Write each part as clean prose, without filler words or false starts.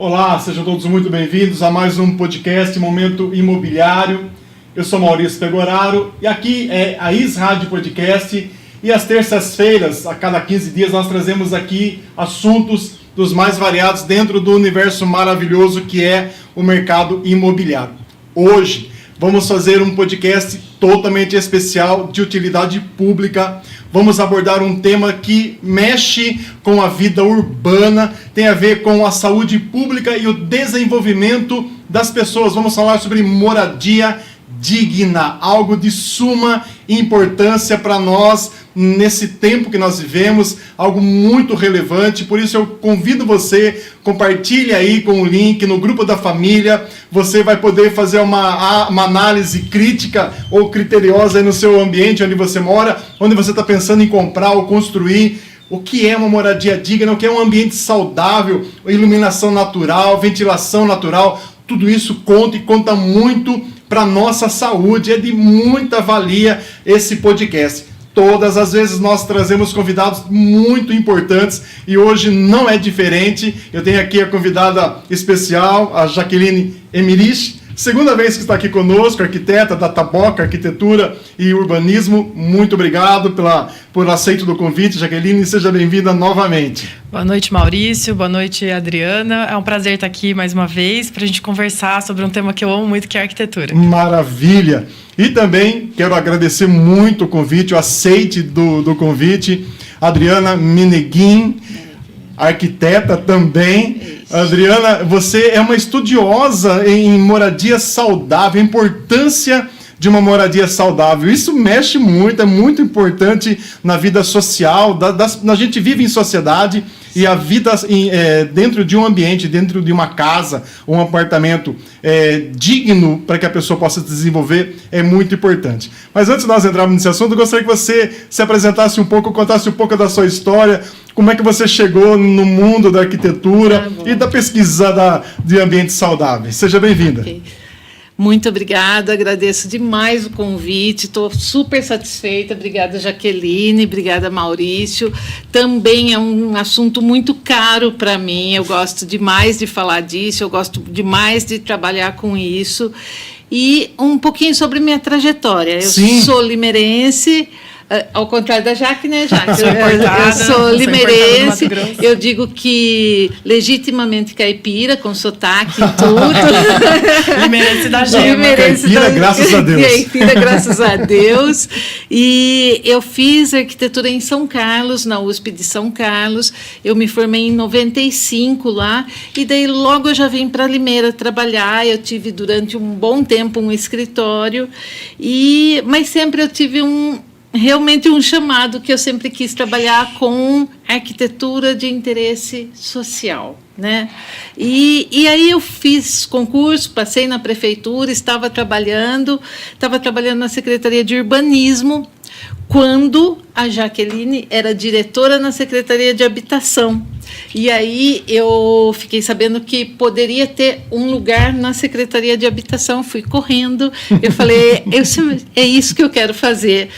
Olá, sejam todos muito bem-vindos a mais um podcast Momento Imobiliário. Eu sou Maurício Pegoraro e aqui é a IS Rádio Podcast e às terças-feiras, a cada 15 dias, nós trazemos aqui assuntos dos mais variados dentro do universo maravilhoso que é o mercado imobiliário. Hoje vamos fazer um podcast totalmente especial de utilidade pública. Vamos abordar um tema que mexe com a vida urbana, tem a ver com a saúde pública e o desenvolvimento das pessoas. Vamos falar sobre moradia digna, algo de suma importância para nós nesse tempo que nós vivemos, algo muito relevante. Por isso eu convido você, compartilhe aí com o link no grupo da família. Você vai poder fazer uma análise crítica ou criteriosa aí no seu ambiente onde você mora, onde você está pensando em comprar ou construir. O que é uma moradia digna, o que é um ambiente saudável, iluminação natural, ventilação natural, tudo isso conta e conta muito para a nossa saúde. É de muita valia esse podcast. Todas as vezes nós trazemos convidados muito importantes e hoje não é diferente. Eu tenho aqui a convidada especial, a Jaqueline Emerich. Segunda vez que está aqui conosco, arquiteta da Taboca Arquitetura e Urbanismo. Muito obrigado por aceito do convite, Jaqueline, e seja bem-vinda novamente. Boa noite, Maurício. Boa noite, Adriana. É um prazer estar aqui mais uma vez para a gente conversar sobre um tema que eu amo muito, que é a arquitetura. Maravilha! E também quero agradecer muito o convite, o aceite do convite. Adriana Meneguin, arquiteta também. Adriana, você é uma estudiosa em moradia saudável, a importância de uma moradia saudável. Isso mexe muito, é muito importante na vida social. A gente vive em sociedade e a vida dentro de um ambiente, dentro de uma casa, um apartamento digno para que a pessoa possa se desenvolver é muito importante. Mas antes de nós entrarmos nesse assunto, eu gostaria que você se apresentasse um pouco, contasse um pouco da sua história, como é que você chegou no mundo da arquitetura e da pesquisa de ambientes saudáveis. Seja bem-vinda. Okay. Muito obrigada, agradeço demais o convite, estou super satisfeita. Obrigada, Jaqueline, obrigada, Maurício. Também é um assunto muito caro para mim, eu gosto demais de falar disso, eu gosto demais de trabalhar com isso. E um pouquinho sobre minha trajetória. Eu sou limeirense. Ao contrário da Jaque, né, Jaque? Eu sou limeirense, eu digo que legitimamente caipira, com sotaque e tudo. Limeirense da gema. Caipira, graças a Deus. Caipira, graças a Deus. E eu fiz arquitetura em São Carlos, na USP de São Carlos. Eu me formei em 95 lá, e daí logo eu já vim para Limeira trabalhar. Eu tive durante um bom tempo um escritório, mas sempre eu tive realmente um chamado que eu sempre quis trabalhar com arquitetura de interesse social, né? E aí eu fiz concurso, passei na prefeitura, estava trabalhando na Secretaria de Urbanismo, quando a Jaqueline era diretora na Secretaria de Habitação. E aí eu fiquei sabendo que poderia ter um lugar na Secretaria de Habitação. Fui correndo, eu falei, é isso que eu quero fazer,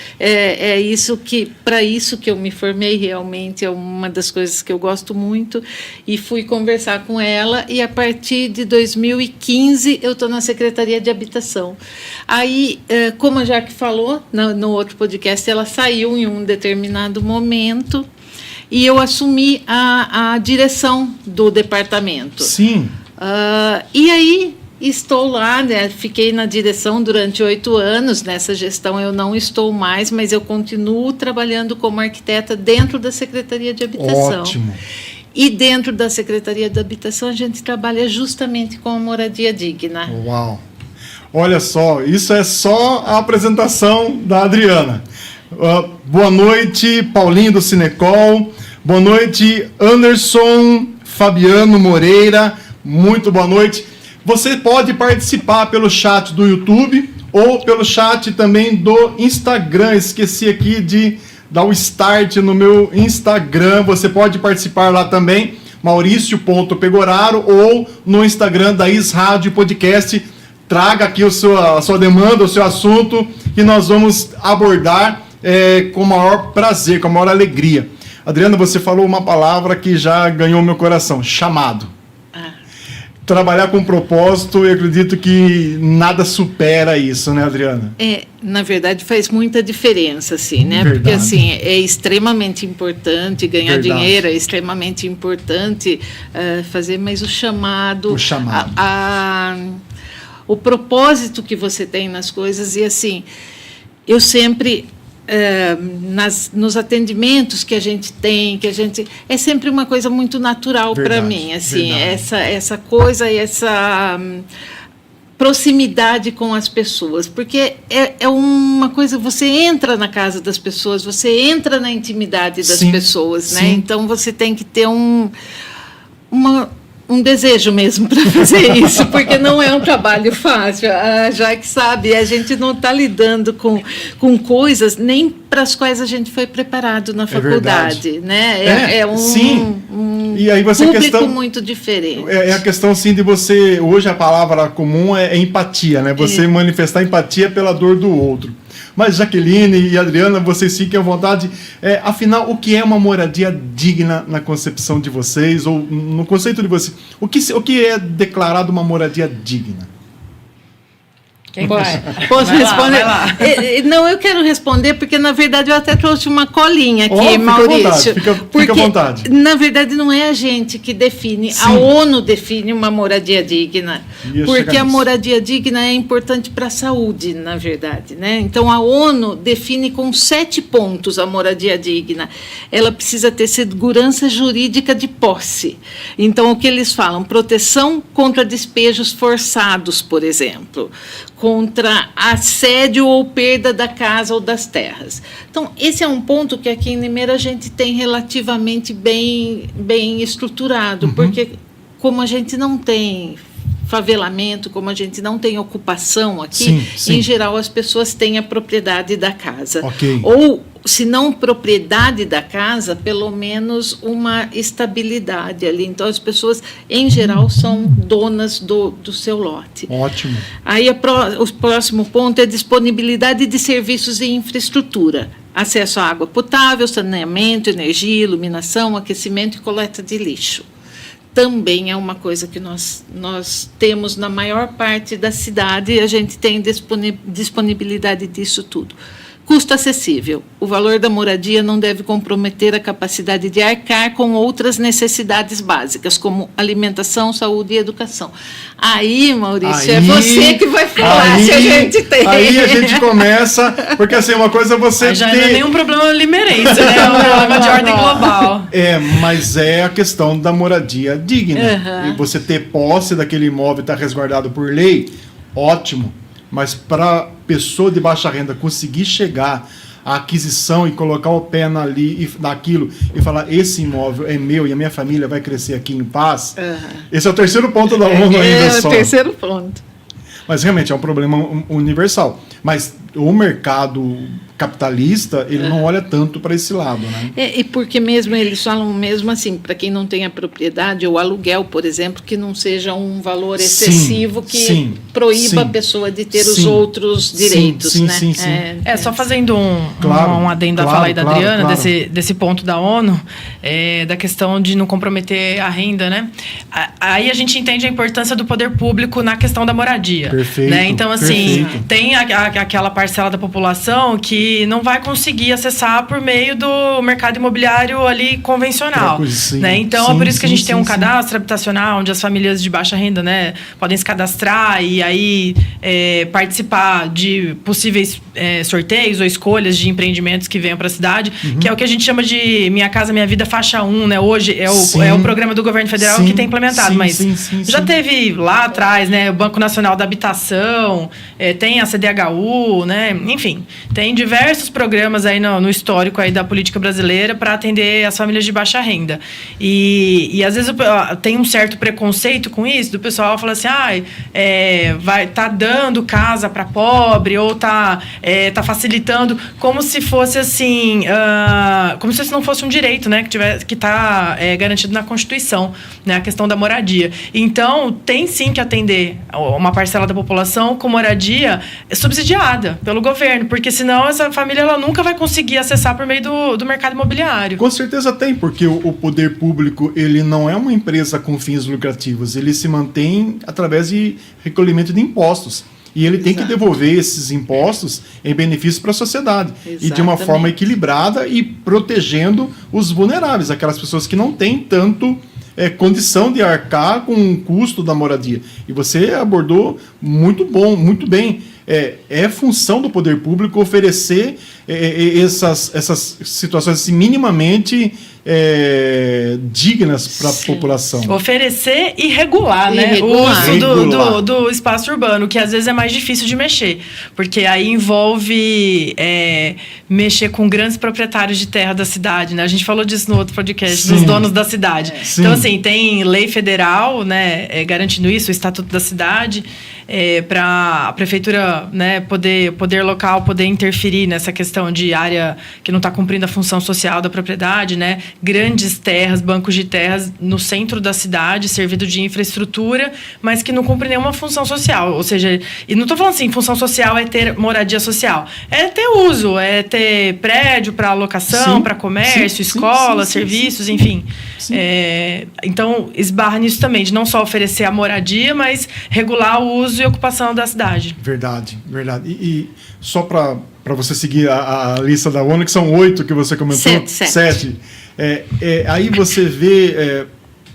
para isso que eu me formei, realmente é uma das coisas que eu gosto muito. E fui conversar com ela, e a partir de 2015 eu estou na Secretaria de Habitação. Aí, como a Jaque falou no outro podcast, ela saiu em um determinado momento, e eu assumi a direção do departamento. Sim. E aí estou lá, né? Fiquei na direção durante 8 anos. Nessa gestão eu não estou mais, mas eu continuo trabalhando como arquiteta dentro da Secretaria de Habitação. Ótimo. E dentro da Secretaria de Habitação a gente trabalha justamente com a moradia digna. Uau! Olha só, isso é só a apresentação da Adriana. Boa noite, Paulinho do Cinecol. Boa noite, Anderson Fabiano Moreira. Muito boa noite. Você pode participar pelo chat do YouTube ou pelo chat também do Instagram. Esqueci aqui de dar o start no meu Instagram. Você pode participar lá também, mauricio.pegoraro, ou no Instagram da IS Rádio Podcast. Traga aqui a sua demanda, o seu assunto, que nós vamos abordar com o maior prazer, com a maior alegria. Adriana, você falou uma palavra que já ganhou meu coração: chamado. trabalhar com propósito, eu acredito que nada supera isso, né, Adriana? Na verdade, faz muita diferença, assim, né? Verdade. Porque, assim, é extremamente importante ganhar Verdade. dinheiro, é extremamente importante fazer, mas o chamado... O propósito que você tem nas coisas, e, assim, eu sempre... nos atendimentos que a gente tem, é sempre uma coisa muito natural para mim, assim, essa coisa, essa proximidade com as pessoas, porque é uma coisa, você entra na casa das pessoas, você entra na intimidade das pessoas, né? Então você tem que ter um desejo mesmo para fazer isso, porque não é um trabalho fácil. A Jaque sabe, a gente não está lidando com coisas nem para as quais a gente foi preparado na faculdade, né? E aí você público muito diferente. É a questão, sim, de você... Hoje a palavra comum é empatia, né? Você manifestar empatia pela dor do outro. Mas Jaqueline e Adriana, vocês fiquem à vontade. Afinal, o que é uma moradia digna na concepção de vocês, ou no conceito de vocês? O que é declarado uma moradia digna? Quem vai? Posso responder? Lá. Não, eu quero responder porque, na verdade, eu até trouxe uma colinha aqui, Maurício. Fica à vontade. Na verdade, não é a gente que define, a ONU define uma moradia digna. Porque a moradia digna é importante para a saúde, na verdade, né? Então, a ONU define com 7 pontos a moradia digna. Ela precisa ter segurança jurídica de posse. Então, o que eles falam? Proteção contra despejos forçados, por exemplo, contra assédio ou perda da casa ou das terras. Então, esse é um ponto que aqui em Limeira a gente tem relativamente bem estruturado, porque como a gente não tem favelamento, como a gente não tem ocupação aqui, em geral as pessoas têm a propriedade da casa. Ou, se não propriedade da casa, pelo menos uma estabilidade ali. Então, as pessoas, em geral, são donas do seu lote. Ótimo. Aí, o próximo ponto é disponibilidade de serviços e infraestrutura. Acesso à água potável, saneamento, energia, iluminação, aquecimento e coleta de lixo. Também é uma coisa que nós temos na maior parte da cidade, e a gente tem disponibilidade disso tudo. Custo acessível. O valor da moradia não deve comprometer a capacidade de arcar com outras necessidades básicas, como alimentação, saúde e educação. Aí, Maurício, é você que vai falar se a gente tem. Aí a gente começa, porque assim, uma coisa você já não é nenhum problema limeirense, né? É um problema de ordem global. Mas é a questão da moradia digna. E você ter posse daquele imóvel, estar resguardado por lei, ótimo. Mas para a pessoa de baixa renda conseguir chegar à aquisição e colocar o pé naquilo e falar, esse imóvel é meu e a minha família vai crescer aqui em paz, esse é o terceiro ponto da ONU ainda só. É o terceiro ponto. Mas realmente é um problema universal. Mas o mercado capitalista, ele não olha tanto para esse lado, né? E porque mesmo eles falam mesmo assim, para quem não tem a propriedade, ou aluguel, por exemplo, que não seja um valor excessivo que proíba a pessoa de ter os outros direitos, né? Só fazendo um adendo à fala aí da Adriana, desse ponto da ONU, da questão de não comprometer a renda, né? Aí a gente entende a importância do poder público na questão da moradia. Perfeito. Né? Então, assim, tem aquela parcela da população que não vai conseguir acessar por meio do mercado imobiliário ali convencional. Né? Então, é por isso que a gente tem um cadastro habitacional, onde as famílias de baixa renda, né, podem se cadastrar e aí participar de possíveis sorteios ou escolhas de empreendimentos que venham para a cidade, que é o que a gente chama de Minha Casa Minha Vida Faixa 1, né? Hoje é o programa do governo federal que tem implementado, mas já teve lá atrás, né, o Banco Nacional da Habitação, tem a CDHU, né? Enfim, tem diversos programas aí no histórico aí da política brasileira para atender as famílias de baixa renda. E às vezes tem um certo preconceito com isso, do pessoal fala assim, vai tá dando casa para pobre, ou tá facilitando, como se fosse assim, como se isso não fosse um direito, né, que está garantido na Constituição, né, a questão da moradia. Então, tem sim que atender uma parcela da população com moradia subsidiada, pelo governo, porque senão essa família ela nunca vai conseguir acessar por meio do mercado imobiliário. Com certeza tem, porque o poder público ele não é uma empresa com fins lucrativos, ele se mantém através de recolhimento de impostos. E ele tem que devolver esses impostos em benefício para a sociedade. Exatamente. E de uma forma equilibrada e protegendo os vulneráveis, aquelas pessoas que não têm tanto condição de arcar com o custo da moradia. E você abordou muito bem. É função do poder público oferecer essas situações assim, minimamente dignas para a população. Oferecer e regular, né? O uso do espaço urbano, que às vezes é mais difícil de mexer, porque aí envolve mexer com grandes proprietários de terra da cidade, né? A gente falou disso no outro podcast, dos donos da cidade. Então, assim, tem lei federal, né, garantindo isso, o Estatuto da Cidade, para a prefeitura, né, poder local poder interferir nessa questão de área que não está cumprindo a função social da propriedade, né? Grandes terras, bancos de terras no centro da cidade, servido de infraestrutura, mas que não cumpre nenhuma função social. Ou seja, e não estou falando assim, função social é ter moradia social. É ter uso, é ter prédio para alocação, para comércio, escola, serviços, enfim. Então, esbarra nisso também, de não só oferecer a moradia, mas regular o uso e ocupação da cidade. Verdade. E só para você seguir a lista da ONU, que são 8 que você comentou. 7. Aí você vê,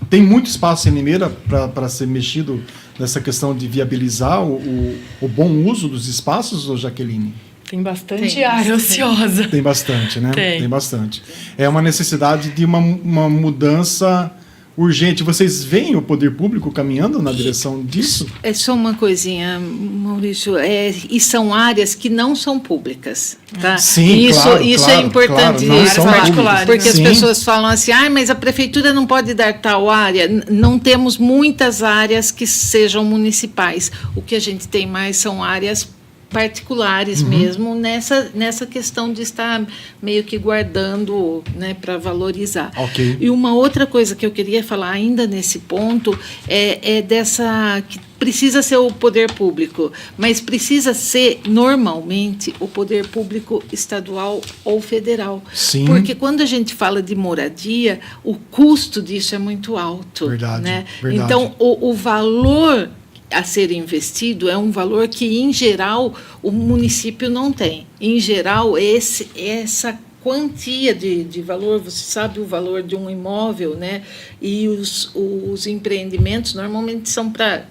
tem muito espaço em Limeira para ser mexido nessa questão de viabilizar o bom uso dos espaços, Jaqueline? Tem bastante área ociosa. Tem bastante, né? Tem bastante. É uma necessidade de uma mudança urgente. Vocês veem o poder público caminhando na direção disso? É só uma coisinha, Maurício. E são áreas que não são públicas. Tá? Sim, isso é importante. Áreas particulares, porque as pessoas falam assim, mas a prefeitura não pode dar tal área. Não temos muitas áreas que sejam municipais. O que a gente tem mais são áreas particulares mesmo, nessa questão de estar meio que guardando, né, para valorizar. Okay. E uma outra coisa que eu queria falar ainda nesse ponto é dessa... que precisa ser o poder público, mas precisa ser, normalmente, o poder público estadual ou federal. Sim. Porque quando a gente fala de moradia, o custo disso é muito alto. Verdade. Né? Verdade. Então, o valor a ser investido é um valor que, em geral, o município não tem. Em geral, essa quantia de valor, você sabe o valor de um imóvel, né? E os empreendimentos normalmente são para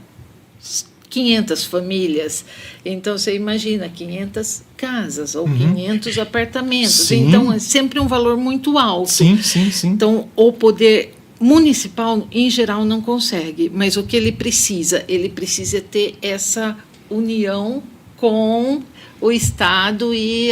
500 famílias. Então, você imagina 500 casas ou 500 apartamentos. Sim. Então, é sempre um valor muito alto. Sim. Então, o poder municipal, em geral, não consegue, mas o que ele precisa ter essa união com o Estado e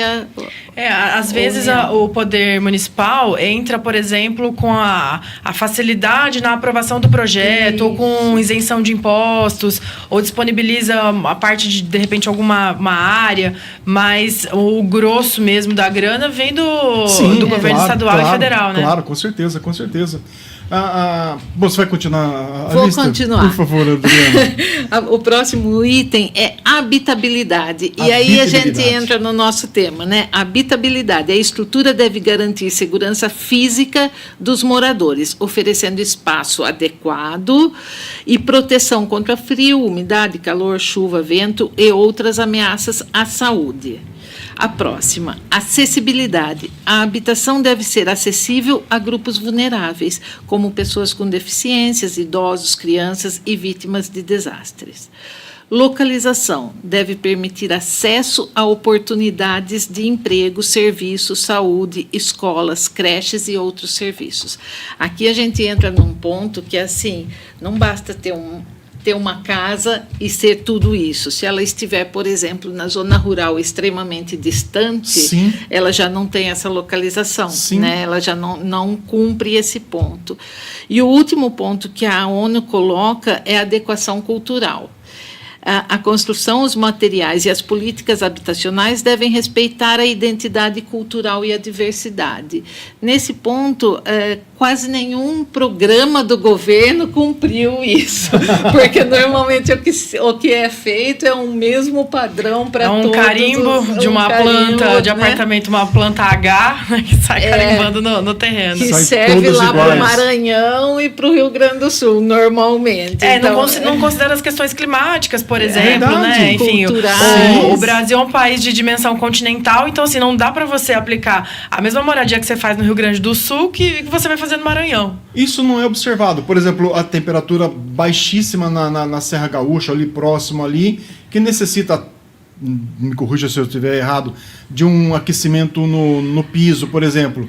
às vezes o poder municipal entra, por exemplo, com a facilidade na aprovação do projeto, ou com isenção de impostos, ou disponibiliza a parte de repente, uma área, mas o grosso mesmo da grana vem do governo estadual e federal, né? Claro, com certeza. Você vai continuar a Vou lista? continuar. Por favor, Adriana. O próximo item é habitabilidade. E aí a gente entra no nosso tema, né? Habitabilidade. A estrutura deve garantir segurança física dos moradores, oferecendo espaço adequado e proteção contra frio, umidade, calor, chuva, vento e outras ameaças à saúde. A próxima, acessibilidade. A habitação deve ser acessível a grupos vulneráveis, como pessoas com deficiências, idosos, crianças e vítimas de desastres. Localização. Deve permitir acesso a oportunidades de emprego, serviços, saúde, escolas, creches e outros serviços. Aqui a gente entra num ponto que, assim, não basta ter uma casa e ser tudo isso. Se ela estiver, por exemplo, na zona rural extremamente distante, ela já não tem essa localização, né? Ela já não cumpre esse ponto. E o último ponto que a ONU coloca é a adequação cultural. A construção, os materiais e as políticas habitacionais devem respeitar a identidade cultural e a diversidade. Nesse ponto, quase nenhum programa do governo cumpriu isso, porque normalmente o que é feito é um mesmo padrão para todos. Carimbo de uma planta de apartamento, uma planta H, que sai carimbando no terreno. Que serve lá para o Maranhão e para o Rio Grande do Sul, normalmente. Então, não considera as questões climáticas, por exemplo, né? Enfim, o Brasil é um país de dimensão continental, então assim, não dá para você aplicar a mesma moradia que você faz no Rio Grande do Sul que você vai fazer no Maranhão. Isso não é observado. Por exemplo, a temperatura baixíssima na Serra Gaúcha, ali próximo ali, que necessita, me corrija se eu estiver errado, de um aquecimento no piso, por exemplo.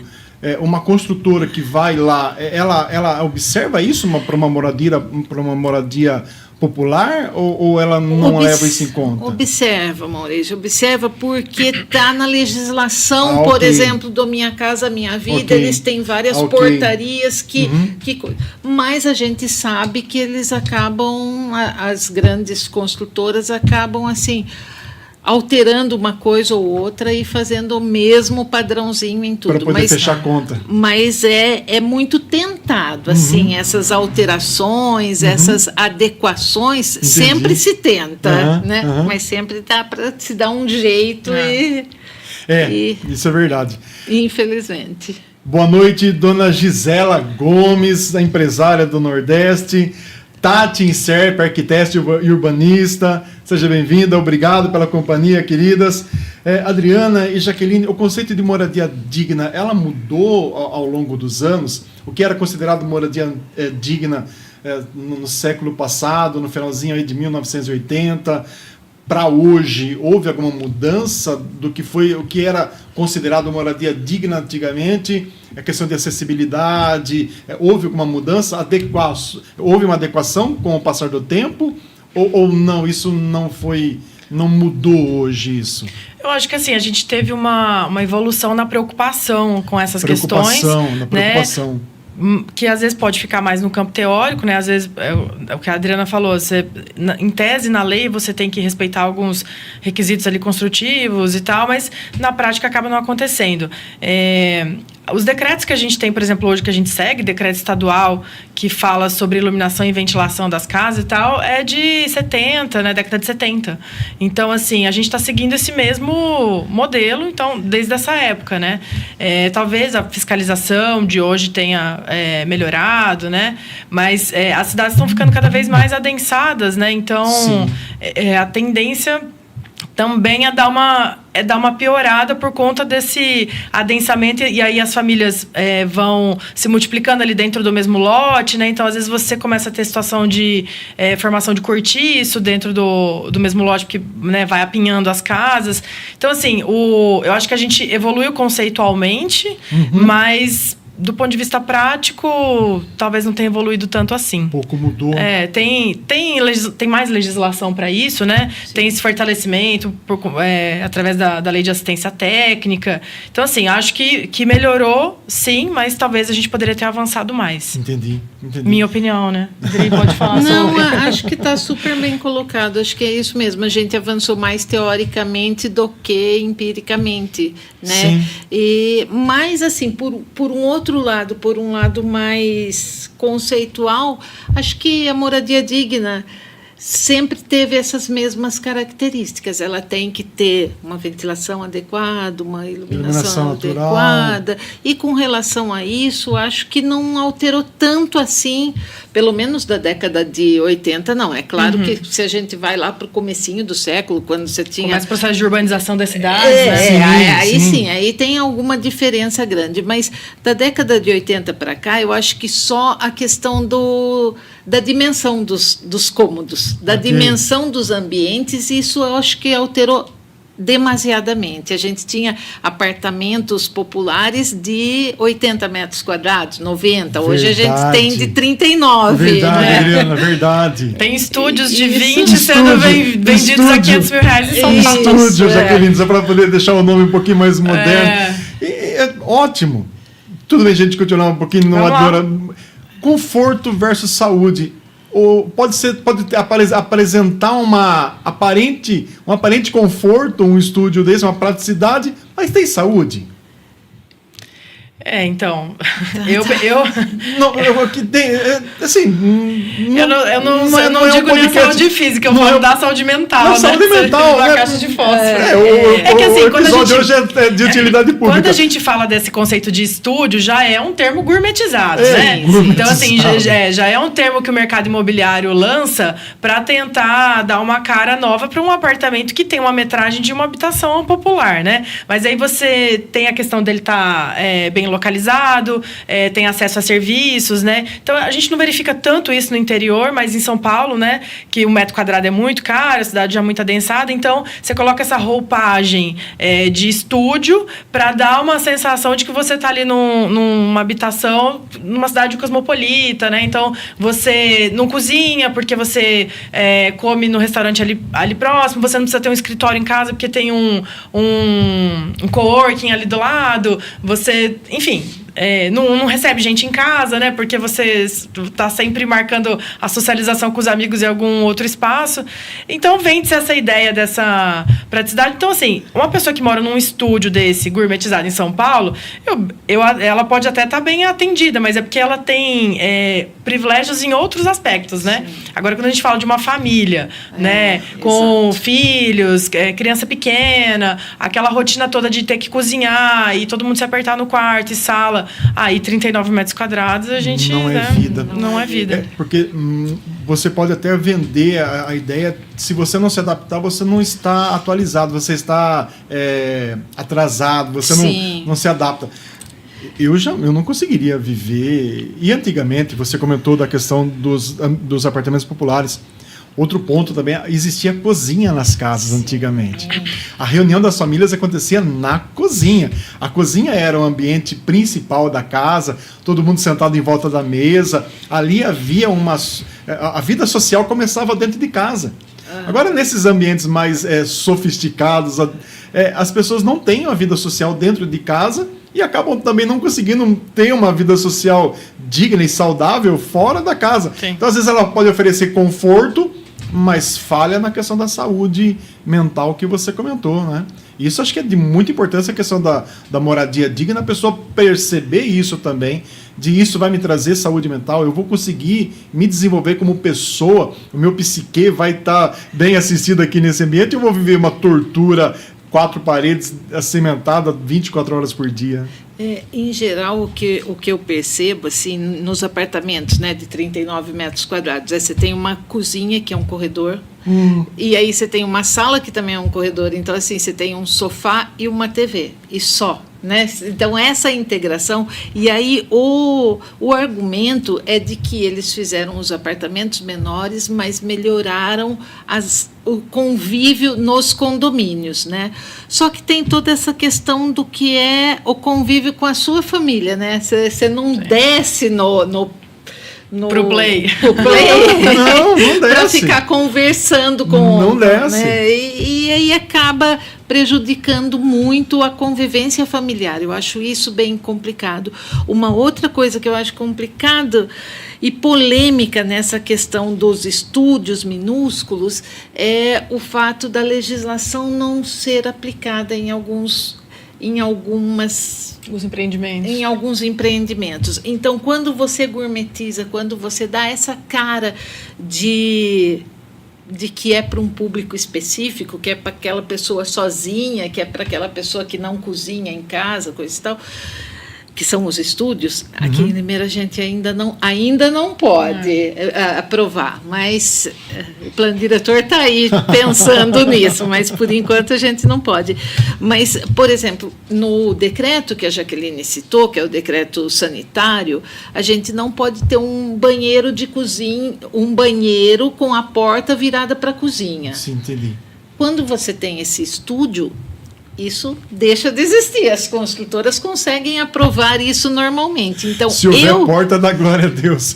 Uma construtora que vai lá, ela observa isso para uma moradia popular ou ela não leva isso em conta? Observa, Maurício, observa porque está na legislação, por exemplo, do Minha Casa Minha Vida, eles têm várias portarias mas a gente sabe que eles acabam, as grandes construtoras acabam assim, alterando uma coisa ou outra e fazendo o mesmo padrãozinho em tudo. Para poder fechar a conta. Mas é muito tentado, assim, essas alterações, essas adequações, Entendi. Sempre se tenta, né? Mas sempre dá para se dar um jeito isso é verdade. Infelizmente. Boa noite, dona Gisela Gomes, a empresária do Nordeste. Tati Inserp, arquiteta e urbanista, seja bem-vinda, obrigado pela companhia, queridas. Adriana e Jaqueline, o conceito de moradia digna, ela mudou ao longo dos anos? O que era considerado moradia digna no século passado, no finalzinho aí de 1980, para hoje, houve alguma mudança do que foi o que era considerado moradia digna antigamente? A questão de acessibilidade, houve alguma mudança? Houve uma adequação com o passar do tempo? Ou não, isso não mudou hoje isso? Eu acho que assim, a gente teve uma evolução na preocupação com essas questões. Na preocupação. Né? Que às vezes pode ficar mais no campo teórico, né? Às vezes, é o que a Adriana falou, em tese, na lei, você tem que respeitar alguns requisitos ali construtivos e tal, mas na prática acaba não acontecendo. Os decretos que a gente tem, por exemplo, hoje que a gente segue, decreto estadual que fala sobre iluminação e ventilação das casas e tal, é de 70, né? Década de 70. Então, assim, a gente está seguindo esse mesmo modelo, então, desde essa época, né? Talvez a fiscalização de hoje tenha melhorado, né? Mas as cidades estão ficando cada vez mais adensadas, né? Então, a tendência também é dar uma piorada por conta desse adensamento, e aí as famílias vão se multiplicando ali dentro do mesmo lote, né? Então, às vezes, você começa a ter situação de formação de cortiço dentro do mesmo lote, porque, né, vai apinhando as casas. Então, assim, eu acho que a gente evoluiu conceitualmente, mas do ponto de vista prático, talvez não tenha evoluído tanto assim. Um pouco mudou. Tem mais legislação para isso, né? Sim. Tem esse fortalecimento através da lei de assistência técnica. Então, assim, acho que melhorou, sim, mas talvez a gente poderia ter avançado mais. Entendi. Minha opinião, né? Adri, pode falar sobre. Não, acho que está super bem colocado. Acho que é isso mesmo. A gente avançou mais teoricamente do que empiricamente, né? Sim. Mas, assim, por um outro lado, por um lado mais conceitual, acho que a moradia digna sempre teve essas mesmas características. Ela tem que ter uma ventilação adequada, uma iluminação adequada. E com relação a isso, acho que não alterou tanto assim, pelo menos da década de 80, não. É claro que se a gente vai lá para o comecinho do século, quando você tinha... Começa o processo de urbanização das cidades, né? Aí tem alguma diferença grande. Mas da década de 80 para cá, eu acho que só a questão da dimensão dos cômodos, da dimensão dos ambientes, isso eu acho que alterou demasiadamente. A gente tinha apartamentos populares de 80 metros quadrados, 90. Hoje a gente tem de 39. Verdade, né? Adriana, verdade. Tem estúdios de 20 sendo vendidos a R$500 mil em São Paulo. Estúdio, Jaqueline, só para poder deixar o nome um pouquinho mais moderno. Ótimo. Tudo bem, gente, continuar um pouquinho. Conforto versus saúde. ou pode apresentar um aparente conforto, um estúdio desse, uma praticidade, mas tem saúde? Então, eu não digo nem saúde física, eu falo da saúde mental, né? Saúde mental, da caixa de fósforo. Que assim, o episódio hoje é de utilidade pública. Quando a gente fala desse conceito de estúdio, já é um termo gourmetizado, né? Então, assim, já é um termo que o mercado imobiliário lança para tentar dar uma cara nova para um apartamento que tem uma metragem de uma habitação popular, né? Mas aí você tem a questão dele estar bem localizado, tem acesso a serviços, né? Então, a gente não verifica tanto isso no interior, mas em São Paulo, né? Que o metro quadrado é muito caro, a cidade já é muito adensada, então você coloca essa roupagem de estúdio para dar uma sensação de que você está ali numa habitação, numa cidade cosmopolita, né? Então, você não cozinha porque você come no restaurante ali próximo, você não precisa ter um escritório em casa porque tem um coworking ali do lado, você... Enfim, não recebe gente em casa, né? Porque você está sempre marcando a socialização com os amigos em algum outro espaço. Então, vende-se essa ideia dessa praticidade. Então, assim, uma pessoa que mora num estúdio desse, gourmetizado em São Paulo, ela pode até estar bem atendida, mas é porque ela tem privilégios em outros aspectos, né? Sim. Agora, quando a gente fala de uma família, né? Com filhos, criança pequena, aquela rotina toda de ter que cozinhar e todo mundo se apertar no quarto e sala. Aí 39 metros quadrados a gente... Não é vida. Não é vida. Porque você pode até vender a ideia, se você não se adaptar, você não está atualizado, você está atrasado, você não se adapta. Eu não conseguiria viver... E antigamente, você comentou da questão dos apartamentos populares. Outro ponto também, existia cozinha nas casas antigamente. A reunião das famílias acontecia na cozinha. A cozinha era o ambiente principal da casa, todo mundo sentado em volta da mesa. Ali havia a vida social começava dentro de casa. Agora, nesses ambientes mais sofisticados, as pessoas não têm uma vida social dentro de casa e acabam também não conseguindo ter uma vida social digna e saudável fora da casa. Sim. Então, às vezes, ela pode oferecer conforto, mas falha na questão da saúde mental que você comentou, né? Isso acho que é de muita importância, a questão da moradia digna, a pessoa perceber isso também, de isso vai me trazer saúde mental, eu vou conseguir me desenvolver como pessoa, o meu psique vai estar bem assistido aqui nesse ambiente, eu vou viver uma tortura, 4 paredes cimentadas 24 horas por dia. Em geral, o que eu percebo assim, nos apartamentos, né, de 39 metros quadrados, você tem uma cozinha, que é um corredor, e aí você tem uma sala, que também é um corredor. Então, assim, você tem um sofá e uma TV, e só. Né? Então, essa integração. E aí, o argumento é de que eles fizeram os apartamentos menores, mas melhoraram o convívio nos condomínios, né? Só que tem toda essa questão do que é o convívio com a sua família, né? Você não desce pro play. Não desce. Para ficar conversando com o outro. Não desce. Né? E aí acaba prejudicando muito a convivência familiar. Eu acho isso bem complicado. Uma outra coisa que eu acho complicado e polêmica nessa questão dos estúdios minúsculos é o fato da legislação não ser aplicada em alguns empreendimentos. Então, quando você gourmetiza, quando você dá essa cara de que é para um público específico, que é para aquela pessoa sozinha, que é para aquela pessoa que não cozinha em casa, coisa e tal, que são os estúdios, aqui em Limeira a gente ainda não pode aprovar, mas o plano diretor está aí pensando nisso, mas por enquanto a gente não pode. Mas, por exemplo, no decreto que a Jaqueline citou, que é o decreto sanitário, a gente não pode ter um banheiro de cozinha, um banheiro com a porta virada para a cozinha. Sim, entendi. Quando você tem esse estúdio, isso deixa de existir. As construtoras conseguem aprovar isso normalmente. Então, se houver porta, dá glória a Deus.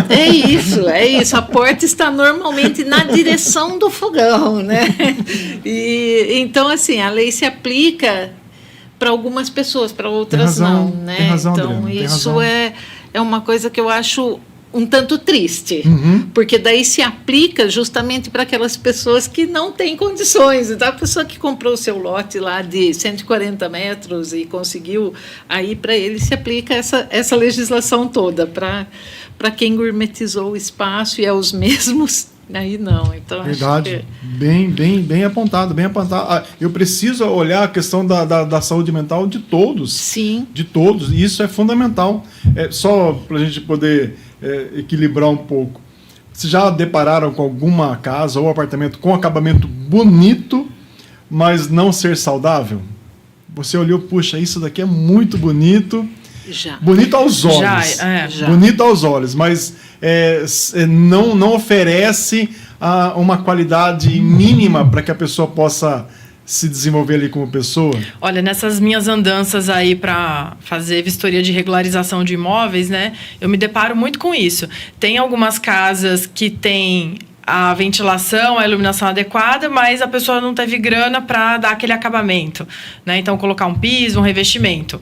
É isso. A porta está normalmente na direção do fogão, né? E, então, assim, a lei se aplica para algumas pessoas, para outras não, né? Tem razão, então, Adriana, isso é uma coisa que eu acho um tanto triste, porque daí se aplica justamente para aquelas pessoas que não têm condições. Então, a pessoa que comprou o seu lote lá de 140 metros e conseguiu, aí para ele se aplica essa legislação toda. Para quem gourmetizou o espaço e é os mesmos, aí não. Então, verdade. Acho que... Bem apontado, bem apontado. Eu preciso olhar a questão da saúde mental de todos. Sim. De todos, e isso é fundamental. Só para a gente poder equilibrar um pouco. Vocês já depararam com alguma casa ou apartamento com acabamento bonito, mas não ser saudável? Você olhou, puxa, isso daqui é muito bonito. Já. Bonito aos olhos. Já. Bonito aos olhos, mas não oferece uma qualidade mínima para que a pessoa possa se desenvolver ali como pessoa? Olha, nessas minhas andanças aí para fazer vistoria de regularização de imóveis, né, eu me deparo muito com isso. Tem algumas casas que têm a ventilação, a iluminação adequada, mas a pessoa não teve grana para dar aquele acabamento, né? Então, colocar um piso, um revestimento.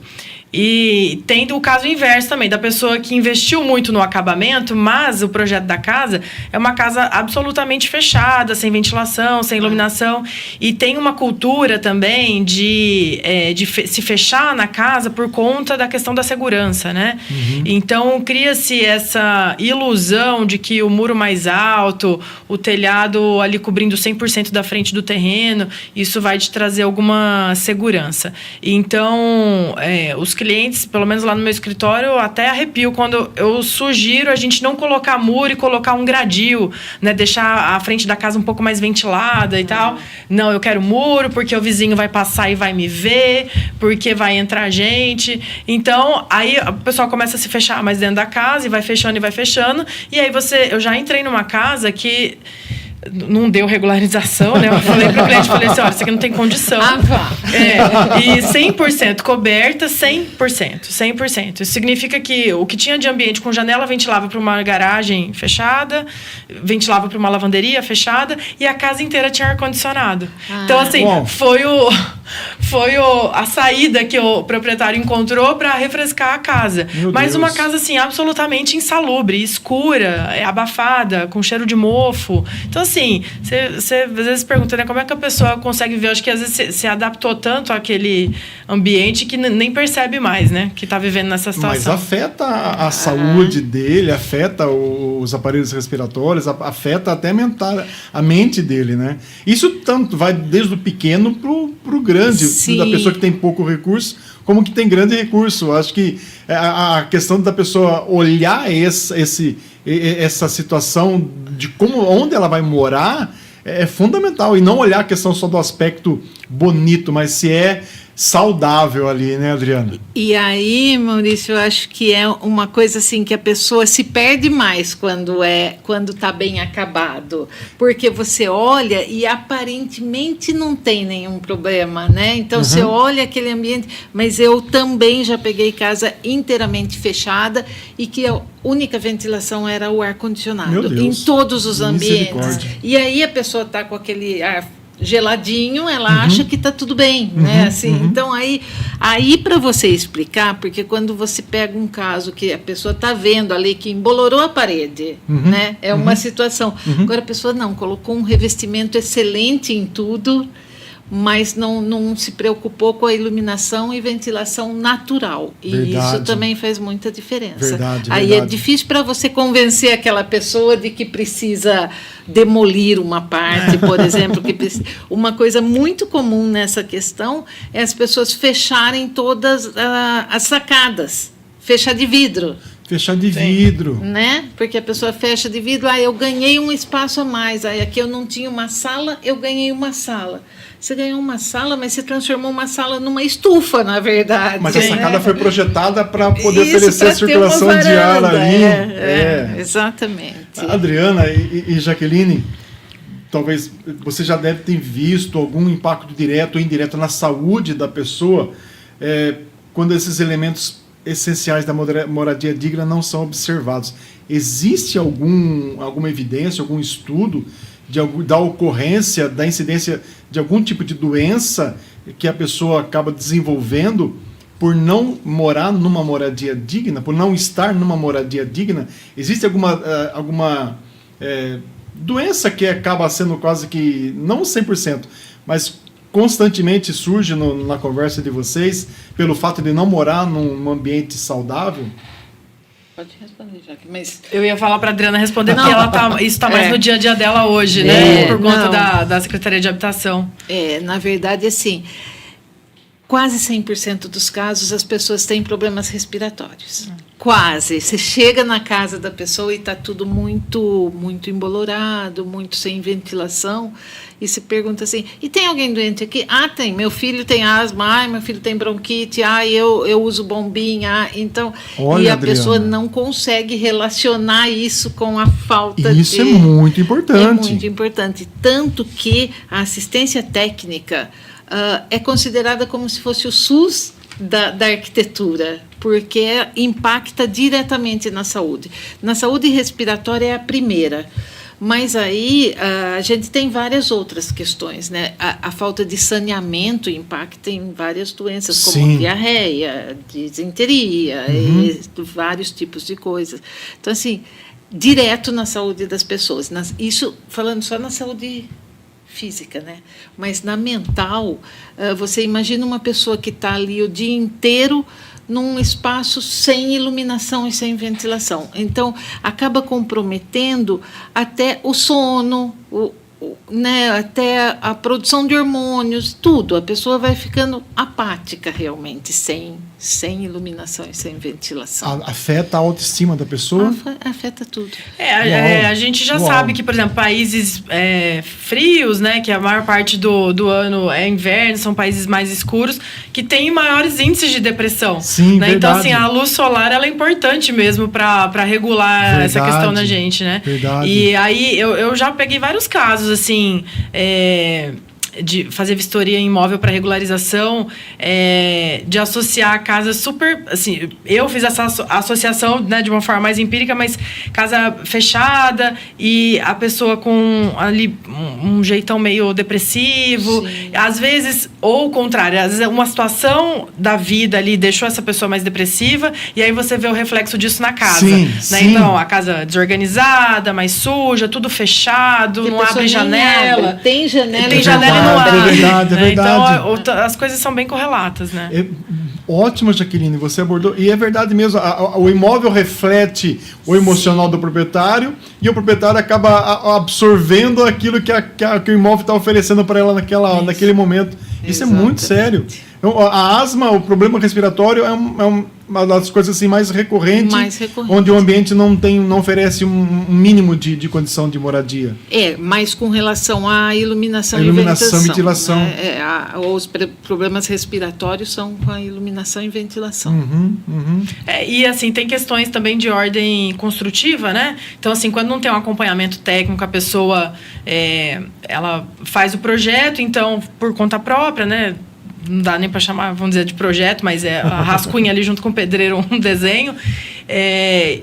E tem o caso inverso também, da pessoa que investiu muito no acabamento, mas o projeto da casa é uma casa absolutamente fechada, sem ventilação, sem iluminação. E tem uma cultura também de se fechar na casa por conta da questão da segurança, né? Então, cria-se essa ilusão de que o muro mais alto, o telhado ali cobrindo 100% da frente do terreno, isso vai te trazer alguma segurança. Então, os clientes, pelo menos lá no meu escritório, eu até arrepio quando eu sugiro a gente não colocar muro e colocar um gradil, né? Deixar a frente da casa um pouco mais ventilada e tal. Não, eu quero muro porque o vizinho vai passar e vai me ver, porque vai entrar gente. Então, aí o pessoal começa a se fechar mais dentro da casa e vai fechando. E aí eu já entrei numa casa que não deu regularização, né? Eu falei pro cliente, olha, isso aqui não tem condição. E 100% coberta, 100%. Isso significa que o que tinha de ambiente com janela ventilava para uma garagem fechada, ventilava para uma lavanderia fechada e a casa inteira tinha ar-condicionado. Então, assim, foi a saída que o proprietário encontrou para refrescar a casa. Mas uma casa, assim, absolutamente insalubre, escura, abafada, com cheiro de mofo. Então, assim, você às vezes pergunta, né, como é que a pessoa consegue ver? Acho que às vezes se adaptou tanto àquele ambiente que nem percebe mais, né, que está vivendo nessa situação. Mas afeta a saúde dele, afeta os aparelhos respiratórios, afeta até a mente dele, né? Isso tanto vai desde o pequeno pro grande, Sim. Da pessoa que tem pouco recurso, como que tem grande recurso. Acho que a questão da pessoa olhar essa situação de onde ela vai morar é fundamental, e não olhar a questão só do aspecto bonito, mas se é saudável ali, né, Adriana? E aí, Maurício, eu acho que é uma coisa assim que a pessoa se perde mais quando está bem acabado, porque você olha e aparentemente não tem nenhum problema, né? Então você olha aquele ambiente, mas eu também já peguei casa inteiramente fechada e que a única ventilação era o ar-condicionado em todos os ambientes. E aí a pessoa está com aquele ar geladinho, ela acha que está tudo bem, né? Assim, então aí para você explicar, porque quando você pega um caso que a pessoa está vendo ali que embolorou a parede, né? É uma situação. Agora a pessoa não colocou um revestimento excelente em tudo, mas não se preocupou com a iluminação e ventilação natural. E isso também faz muita diferença. Aí é difícil para você convencer aquela pessoa de que precisa demolir uma parte, por exemplo. Uma coisa muito comum nessa questão é as pessoas fecharem todas as sacadas. Fechar de vidro. Fechar de vidro. Né? Porque a pessoa fecha de vidro, eu ganhei um espaço a mais. Aí aqui eu não tinha uma sala, eu ganhei uma sala. Você ganhou uma sala, mas você transformou uma sala numa estufa, na verdade. Mas a sacada foi projetada para poder oferecer a circulação de ar ali. Exatamente. Adriana e Jaqueline, talvez você já deve ter visto algum impacto direto ou indireto na saúde da pessoa quando esses elementos essenciais da moradia digna não são observados. Existe alguma evidência, algum estudo da ocorrência, da incidência de algum tipo de doença que a pessoa acaba desenvolvendo por não morar numa moradia digna, por não estar numa moradia digna? Existe alguma doença que acaba sendo quase que, não 100%, mas constantemente surge na conversa de vocês, pelo fato de não morar num ambiente saudável? Pode responder, Jaque, mas... Eu ia falar para a Adriana responder, porque isso está mais no dia a dia dela hoje, né? Por conta da Secretaria de Habitação. Na verdade, assim, quase 100% dos casos as pessoas têm problemas respiratórios. Quase. Você chega na casa da pessoa e está tudo muito, muito embolorado, muito sem ventilação, e se pergunta assim, e tem alguém doente aqui? Tem, meu filho tem asma, meu filho tem bronquite, eu uso bombinha, então... Olha, e a Adriana, pessoa não consegue relacionar isso com a falta de... Isso é muito importante. É muito importante. Tanto que a assistência técnica é considerada como se fosse o SUS da arquitetura, porque impacta diretamente na saúde. Na saúde respiratória é a primeira, mas aí a gente tem várias outras questões, né? A falta de saneamento impacta em várias doenças, como diarreia, disenteria, e vários tipos de coisas. Então, assim, direto na saúde das pessoas. Isso falando só na saúde física, né? Mas na mental, você imagina uma pessoa que está ali o dia inteiro num espaço sem iluminação e sem ventilação. Então, acaba comprometendo até o sono, né, até a produção de hormônios, tudo. A pessoa vai ficando apática realmente, sem iluminação e sem ventilação. Afeta a autoestima da pessoa? Afeta tudo. A gente já sabe que, por exemplo, países frios, né, que a maior parte do ano é inverno, são países mais escuros, que têm maiores índices de depressão. Sim, né? Então, assim, a luz solar ela é importante mesmo para regular essa questão na gente, né? Verdade. E aí eu já peguei vários casos, assim, de fazer vistoria em imóvel para regularização, de associar casas super... Assim, eu fiz essa associação, né, de uma forma mais empírica, mas casa fechada e a pessoa com ali um jeitão meio depressivo. Sim. Às vezes, ou o contrário, às vezes uma situação da vida ali deixou essa pessoa mais depressiva e aí você vê o reflexo disso na casa. Sim, né? sim. Então, a casa desorganizada, mais suja, tudo fechado, não abre janela. Tem janela. Tem janela. É verdade. Então, as coisas são bem correlatas, né? Ótimo, Jaqueline, você abordou. E é verdade mesmo, o imóvel reflete o emocional do proprietário e o proprietário acaba absorvendo aquilo que o imóvel está oferecendo para ela naquele momento. Isso é muito sério. Então, a asma, o problema respiratório é uma das coisas assim, mais recorrentes, onde o ambiente não oferece um mínimo de condição de moradia. Mas com relação à iluminação e ventilação. Né? Os problemas respiratórios são com a iluminação e ventilação. E assim, tem questões também de ordem construtiva, né? Então, assim, quando não tem um acompanhamento técnico, a pessoa ela faz o projeto, então, por conta própria, né? Não dá nem para chamar, vamos dizer, de projeto, mas a rascunha ali junto com o pedreiro, um desenho.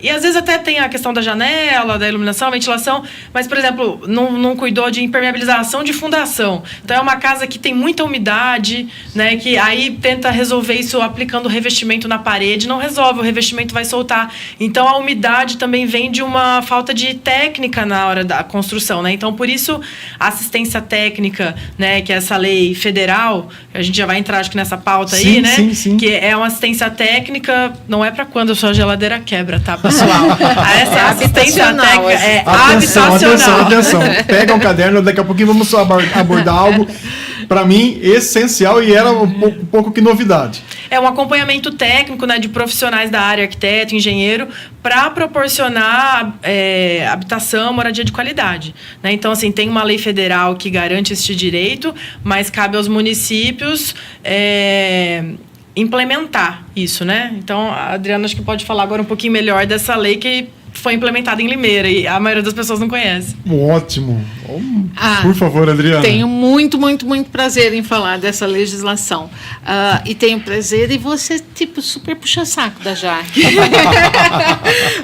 E às vezes até tem a questão da janela, da iluminação, ventilação, mas, por exemplo, não cuidou de impermeabilização de fundação. Então é uma casa que tem muita umidade, né, que aí tenta resolver isso aplicando revestimento na parede, não resolve, o revestimento vai soltar. Então a umidade também vem de uma falta de técnica na hora da construção, né? Então por isso a assistência técnica, né, que é essa lei federal, a gente já vai entrar acho que nessa pauta aí, né? Sim. Que é uma assistência técnica, não é para quando a sua geladeira quebra, tá, pessoal? Essa assistência técnica é habitacional. Atenção. Pega um caderno, daqui a pouquinho vamos abordar algo, para mim, essencial e era um pouco que novidade. É um acompanhamento técnico, né, de profissionais da área, arquiteto, engenheiro, para proporcionar habitação, moradia de qualidade. Né? Então, assim, tem uma lei federal que garante este direito, mas cabe aos municípios implementar isso, né? Então, a Adriana acho que pode falar agora um pouquinho melhor dessa lei que foi implementada em Limeira e a maioria das pessoas não conhece. Ótimo. Por favor, Adriana. Tenho muito, muito, muito prazer em falar dessa legislação. E tenho prazer em você, super puxa-saco da Jaque.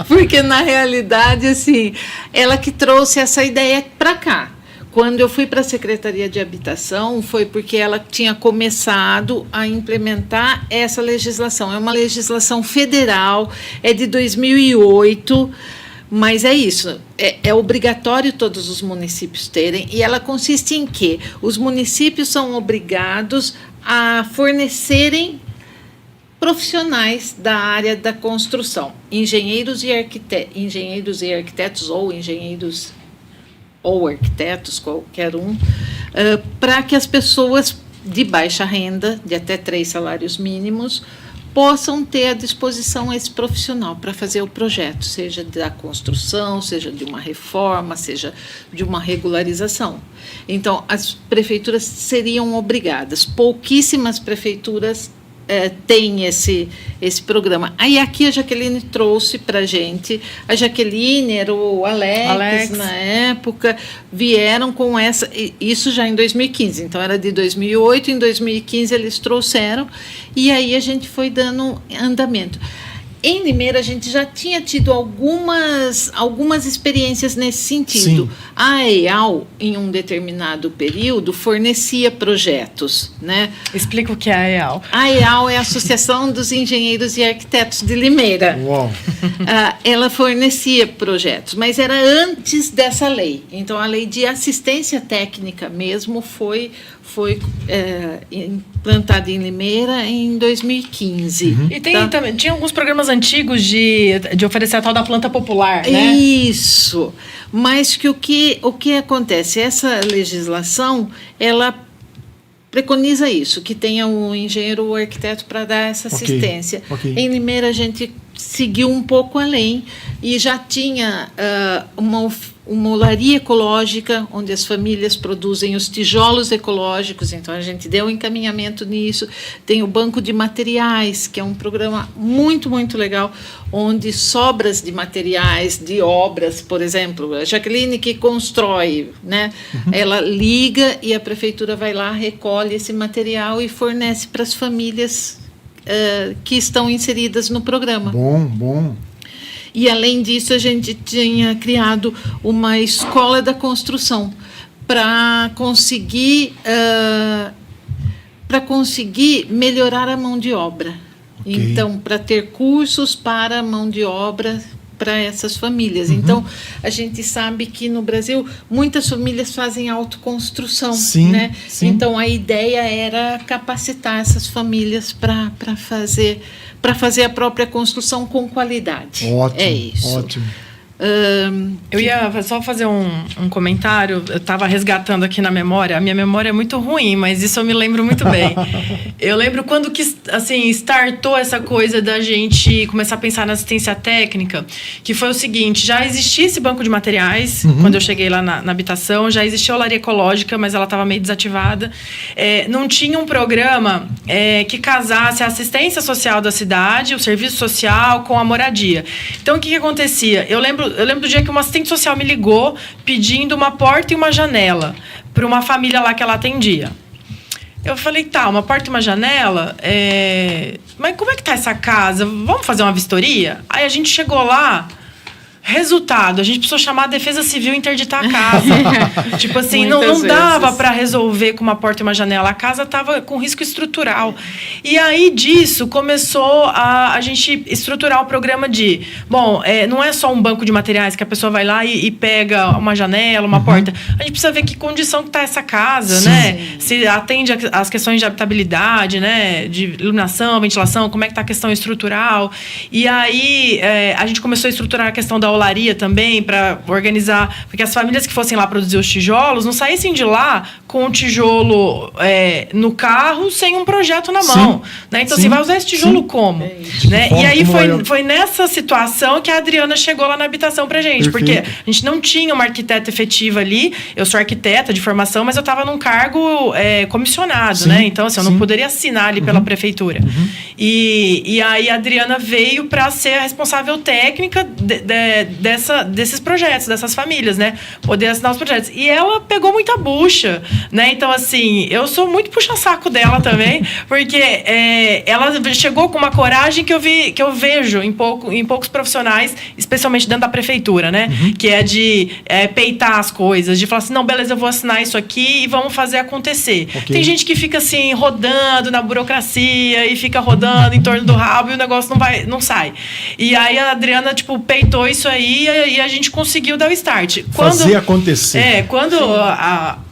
Porque, na realidade, assim, ela que trouxe essa ideia para cá. Quando eu fui para a Secretaria de Habitação, foi porque ela tinha começado a implementar essa legislação. É uma legislação federal, é de 2008, mas é isso, é obrigatório todos os municípios terem, e ela consiste em quê? Os municípios são obrigados a fornecerem profissionais da área da construção, engenheiros e arquitetos ou arquitetos, qualquer um, para que as pessoas de baixa renda, de até 3 salários mínimos, possam ter à disposição esse profissional para fazer o projeto, seja da construção, seja de uma reforma, seja de uma regularização. Então, as prefeituras seriam obrigadas. Pouquíssimas prefeituras têm esse programa. Aí aqui a Jaqueline trouxe para a gente, a Jaqueline era o Alex na época, vieram com isso já em 2015, então era de 2008, em 2015 eles trouxeram, e aí a gente foi dando andamento. Em Limeira, a gente já tinha tido algumas experiências nesse sentido. Sim. A EAL, em um determinado período, fornecia projetos, né? Explica o que é a EAL. A EAL é a Associação dos Engenheiros e Arquitetos de Limeira. Uau. Ela fornecia projetos, mas era antes dessa lei. Então, a lei de assistência técnica mesmo foi implantada em Limeira em 2015. Uhum. E também, tinha alguns programas antigos de oferecer a tal da planta popular, né? Isso. Mas o que acontece? Essa legislação, ela preconiza isso, que tenha um engenheiro ou arquiteto para dar essa assistência. Okay. Em Limeira, a gente seguiu um pouco além e já tinha uma olaria ecológica, onde as famílias produzem os tijolos ecológicos, então a gente deu um encaminhamento nisso. Tem o Banco de Materiais, que é um programa muito, muito legal, onde sobras de materiais, de obras, por exemplo, a Jaqueline que constrói, né? Uhum. Ela liga e a prefeitura vai lá, recolhe esse material e fornece para as famílias que estão inseridas no programa. Bom. E, além disso, a gente tinha criado uma escola da construção para conseguir melhorar a mão de obra. Okay. Então, para ter cursos para a mão de obra para essas famílias. Uhum. Então, a gente sabe que no Brasil muitas famílias fazem autoconstrução, sim, né? Sim. Então, a ideia era capacitar essas famílias para fazer a própria construção com qualidade. Ótimo, é isso. Ótimo. Eu ia só fazer um comentário. Eu estava resgatando aqui na memória. A minha memória é muito ruim, mas isso eu me lembro muito bem. Eu lembro quando que, assim, startou essa coisa da gente começar a pensar na assistência técnica, que foi o seguinte: já existia esse banco de materiais, quando eu cheguei lá na habitação, já existia a olaria ecológica, mas ela estava meio desativada. Não tinha um programa que casasse a assistência social da cidade, o serviço social, com a moradia. Então, o que acontecia? Eu lembro do dia que uma assistente social me ligou pedindo uma porta e uma janela para uma família lá que ela atendia. Eu falei, uma porta e uma janela? Mas como é que tá essa casa? Vamos fazer uma vistoria? Aí a gente chegou lá. Resultado, a gente precisou chamar a Defesa Civil e interditar a casa. Tipo assim, não dava para resolver com uma porta e uma janela. A casa estava com risco estrutural. E aí disso começou a gente estruturar o programa de... não é só um banco de materiais que a pessoa vai lá e pega uma janela, uma porta. A gente precisa ver que condição que está essa casa, sim, né? Se atende às questões de habitabilidade, né? De iluminação, ventilação, como é que está a questão estrutural. E aí a gente começou a estruturar a questão da olaria também, para organizar, porque as famílias que fossem lá produzir os tijolos não saíssem de lá com o tijolo no carro sem um projeto na mão, né? Então, assim, vai usar esse tijolo como? Né? E aí foi nessa situação que a Adriana chegou lá na habitação pra gente. Perfeito. Porque a gente não tinha uma arquiteta efetiva ali. Eu sou arquiteta de formação, mas eu estava num cargo comissionado, sim, né? Então, assim, eu não poderia assinar ali pela prefeitura. E aí a Adriana veio para ser a responsável técnica desses projetos, dessas famílias, né? Poder assinar os projetos. E ela pegou muita bucha, né? Então, assim, eu sou muito puxa-saco dela também, porque ela chegou com uma coragem que eu vejo em poucos profissionais, especialmente dentro da prefeitura, né? Que é de peitar as coisas, de falar assim, não, beleza, eu vou assinar isso aqui e vamos fazer acontecer. Okay. Tem gente que fica assim, rodando na burocracia e fica rodando em torno do rabo e o negócio não sai. E aí a Adriana, tipo, peitou isso aí e a gente conseguiu dar o start. Fazer acontecer. Quando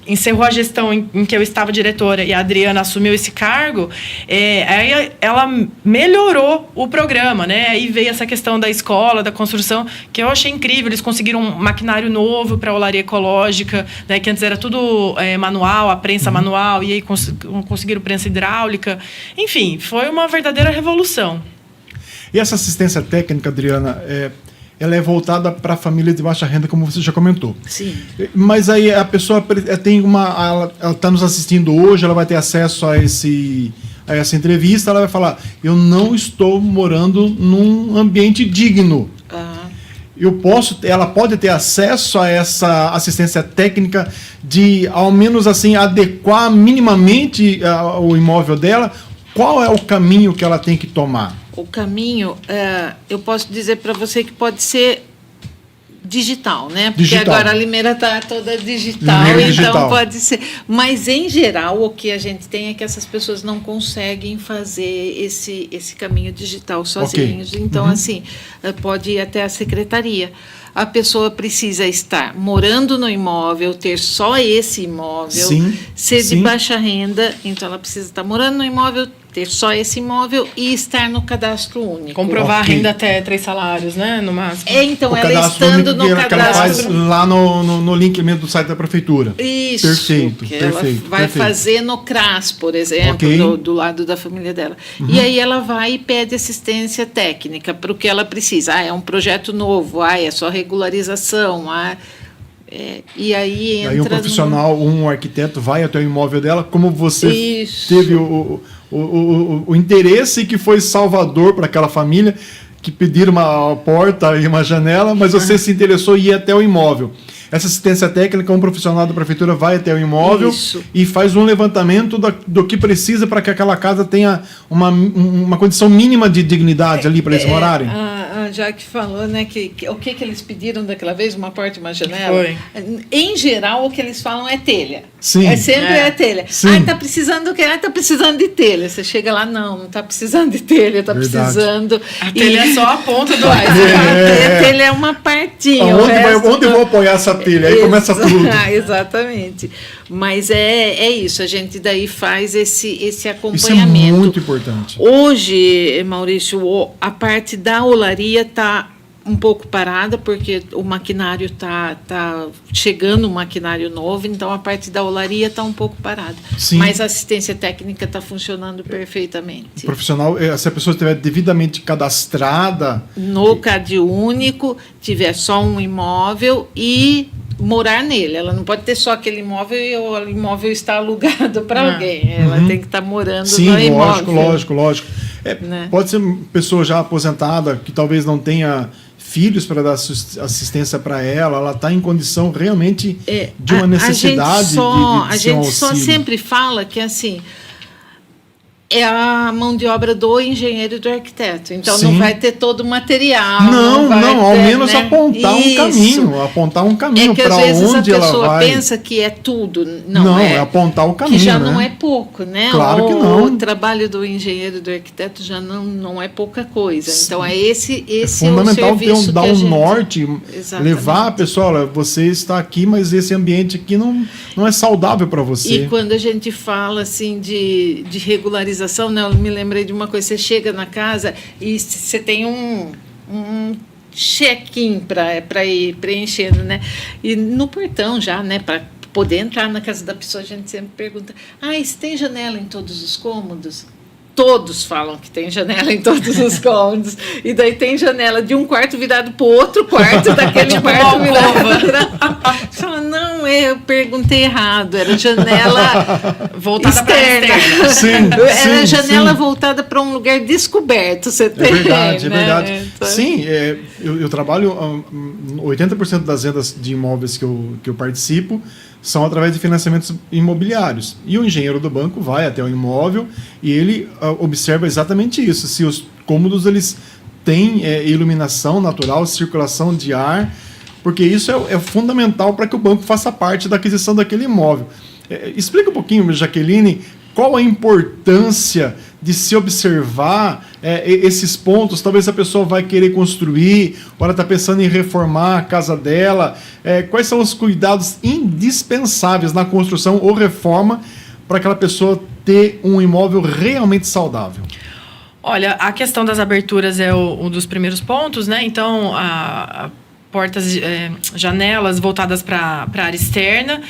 encerrou a gestão em que eu estava diretora e a Adriana assumiu esse cargo, aí ela melhorou o programa, né? Aí veio essa questão da escola, da construção, que eu achei incrível. Eles conseguiram um maquinário novo para a olaria ecológica, né? Que antes era tudo manual, a prensa manual, e aí conseguiram prensa hidráulica. Enfim, foi uma verdadeira revolução. E essa assistência técnica, Adriana, ela é voltada para famílias de baixa renda, como você já comentou. Sim. Mas aí a pessoa tem ela está nos assistindo hoje, ela vai ter acesso a essa entrevista, ela vai falar, eu não estou morando num ambiente digno. Ela pode ter acesso a essa assistência técnica de, ao menos assim, adequar minimamente o imóvel dela. Qual é o caminho que ela tem que tomar? O caminho, eu posso dizer para você que pode ser digital, né? Porque agora a Limeira está toda digital, então pode ser. Mas, em geral, o que a gente tem é que essas pessoas não conseguem fazer esse caminho digital sozinhos. Okay. Então, assim, pode ir até a secretaria. A pessoa precisa estar morando no imóvel, ter só esse imóvel, ser de baixa renda, então ela precisa estar morando no imóvel, ter só esse imóvel e estar no cadastro único. Comprovar a renda até 3 salários, né, no máximo. Então, ela estando no cadastro... Que ela faz lá no link mesmo do site da prefeitura. Isso. Perfeito. Ela vai fazer no CRAS, por exemplo, do lado da família dela. E aí ela vai e pede assistência técnica para o que ela precisa. É um projeto novo, é só regularização, e aí entra... Aí um profissional, um arquiteto vai até o imóvel dela, como você teve o interesse que foi salvador para aquela família, que pediram uma porta e uma janela, mas você se interessou em ir até o imóvel. Essa assistência técnica, um profissional da prefeitura vai até o imóvel e faz um levantamento do que precisa para que aquela casa tenha uma condição mínima de dignidade ali para eles morarem. A Jaque falou, né, que o que eles pediram daquela vez, uma porta e uma janela. Foi. Em geral, o que eles falam é telha. Sim. Sempre telha. Está precisando do quê? Está precisando de telha. Você chega lá, não está precisando de telha, está precisando... A telha é só a ponta do A telha é uma partinha. Onde eu vou apoiar essa telha? Aí começa tudo. Exatamente. Mas é isso, a gente daí faz esse acompanhamento. Isso é muito importante. Hoje, Maurício, a parte da olaria está um pouco parada, porque o maquinário está chegando, um maquinário novo, então a parte da olaria está um pouco parada. Sim. Mas a assistência técnica está funcionando perfeitamente. O profissional, se a pessoa estiver devidamente cadastrada... No CAD único, tiver só um imóvel e morar nele. Ela não pode ter só aquele imóvel e o imóvel está alugado para alguém. Ela tem que estar morando no imóvel. Lógico. Né? Pode ser pessoa já aposentada, que talvez não tenha filhos para dar assistência para ela está em condição realmente de uma necessidade de ser um auxílio. A gente só sempre fala que, assim, é a mão de obra do engenheiro e do arquiteto. Então, não vai ter todo o material. Não, ao menos apontar um caminho para onde ela vai. É que, às vezes, a pessoa pensa que é tudo. Não, é apontar o caminho, que já não é pouco, né? Claro que não. O trabalho do engenheiro e do arquiteto já não é pouca coisa. Então, esse é fundamental o serviço dar um norte, Exatamente. Levar a pessoa, olha, você está aqui, mas esse ambiente aqui não é saudável para você. E quando a gente fala, assim, de regularização, né? Eu me lembrei de uma coisa, você chega na casa e você tem um check-in para ir preenchendo, né? E no portão já, né, para poder entrar na casa da pessoa, a gente sempre pergunta, você tem janela em todos os cômodos? Todos falam que tem janela em todos os cômodos. E daí tem janela de um quarto virado para o outro quarto, daquele quarto virado. Você fala, não, eu perguntei errado. Era janela voltada para externa. Sim, era janela voltada para um lugar descoberto. Você tem, é verdade, né? É verdade. Sim, eu trabalho 80% das vendas de imóveis que eu participo são através de financiamentos imobiliários. E o engenheiro do banco vai até o imóvel e ele observa exatamente isso. Se os cômodos eles têm iluminação natural, circulação de ar, porque isso é fundamental para que o banco faça parte da aquisição daquele imóvel. Explica um pouquinho, Jaqueline, qual a importância de se observar esses pontos. Talvez a pessoa vai querer construir, ou ela está pensando em reformar a casa dela. Quais são os cuidados indispensáveis na construção ou reforma para aquela pessoa ter um imóvel realmente saudável? Olha, a questão das aberturas é um dos primeiros pontos, né? Então, portas, janelas voltadas para a área externa.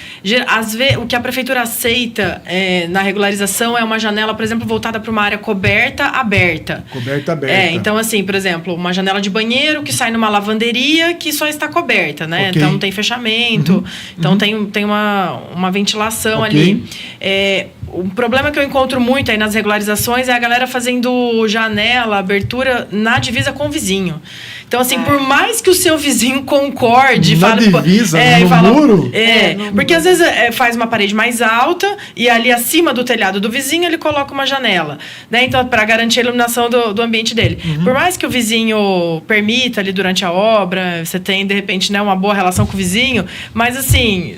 Às vezes, o que a prefeitura aceita na regularização é uma janela, por exemplo, voltada para uma área coberta, aberta. Coberta, aberta. Então, assim, por exemplo, uma janela de banheiro que sai numa lavanderia que só está coberta, né? Okay. Então, não tem fechamento. Então, tem uma ventilação ali. O problema que eu encontro muito aí nas regularizações é a galera fazendo janela, abertura na divisa com o vizinho. Então, assim, por mais que o seu vizinho concorde... Na divisa, no muro? Porque às vezes faz uma parede mais alta e ali acima do telhado do vizinho ele coloca uma janela, né? Então, para garantir a iluminação do ambiente dele. Por mais que o vizinho permita ali durante a obra, você tem, de repente, né, uma boa relação com o vizinho, mas, assim...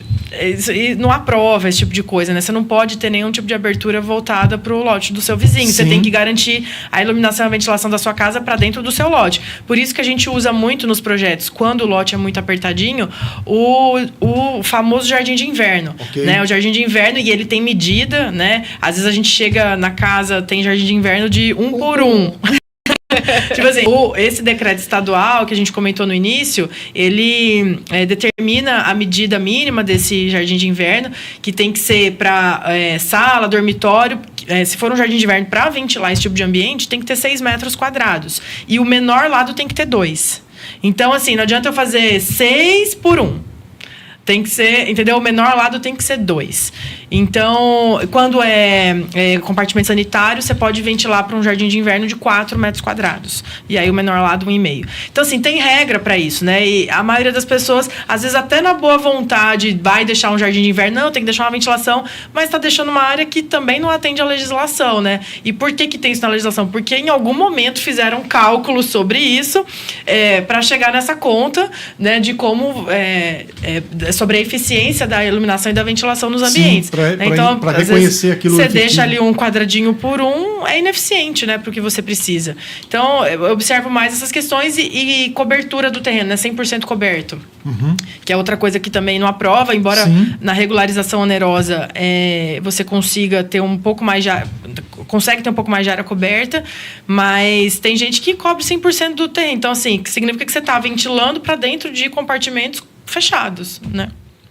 não aprova esse tipo de coisa, né? Você não pode ter nenhum tipo de abertura voltada para o lote do seu vizinho. Sim. Você tem que garantir a iluminação e a ventilação da sua casa para dentro do seu lote. Por isso que a gente usa muito nos projetos, quando o lote é muito apertadinho, o famoso jardim de inverno. Okay. Né? O jardim de inverno, e ele tem medida, né? Às vezes a gente chega na casa, tem jardim de inverno de 1 por 1. Tipo assim, esse decreto estadual que a gente comentou no início, ele determina a medida mínima desse jardim de inverno, que tem que ser para sala, dormitório. Se for um jardim de inverno para ventilar esse tipo de ambiente, tem que ter 6 metros quadrados. E o menor lado tem que ter 2. Então, assim, não adianta eu fazer 6 por 1. Tem que ser, entendeu? O menor lado tem que ser 2. Então, quando é compartimento sanitário, você pode ventilar para um jardim de inverno de 4 metros quadrados. E aí o menor lado, 1,5. Então, assim, tem regra para isso, né? E a maioria das pessoas, às vezes até na boa vontade, vai deixar um jardim de inverno. Não, tem que deixar uma ventilação, mas está deixando uma área que também não atende à legislação, né? E por que tem isso na legislação? Porque em algum momento fizeram cálculos sobre isso para chegar nessa conta, né? De como... sobre a eficiência da iluminação e da ventilação nos ambientes. Então, para reconhecer aquilo. Você deixa ali um quadradinho por 1, é ineficiente, né, para o que você precisa. Então, eu observo mais essas questões e cobertura do terreno, né, 100% coberto. Que é outra coisa que também não aprova, embora na regularização onerosa você consiga ter um pouco mais de área, consegue ter um pouco mais de área coberta, mas tem gente que cobre 100% do terreno. Então, assim, significa que você está ventilando para dentro de compartimentos fechados, né?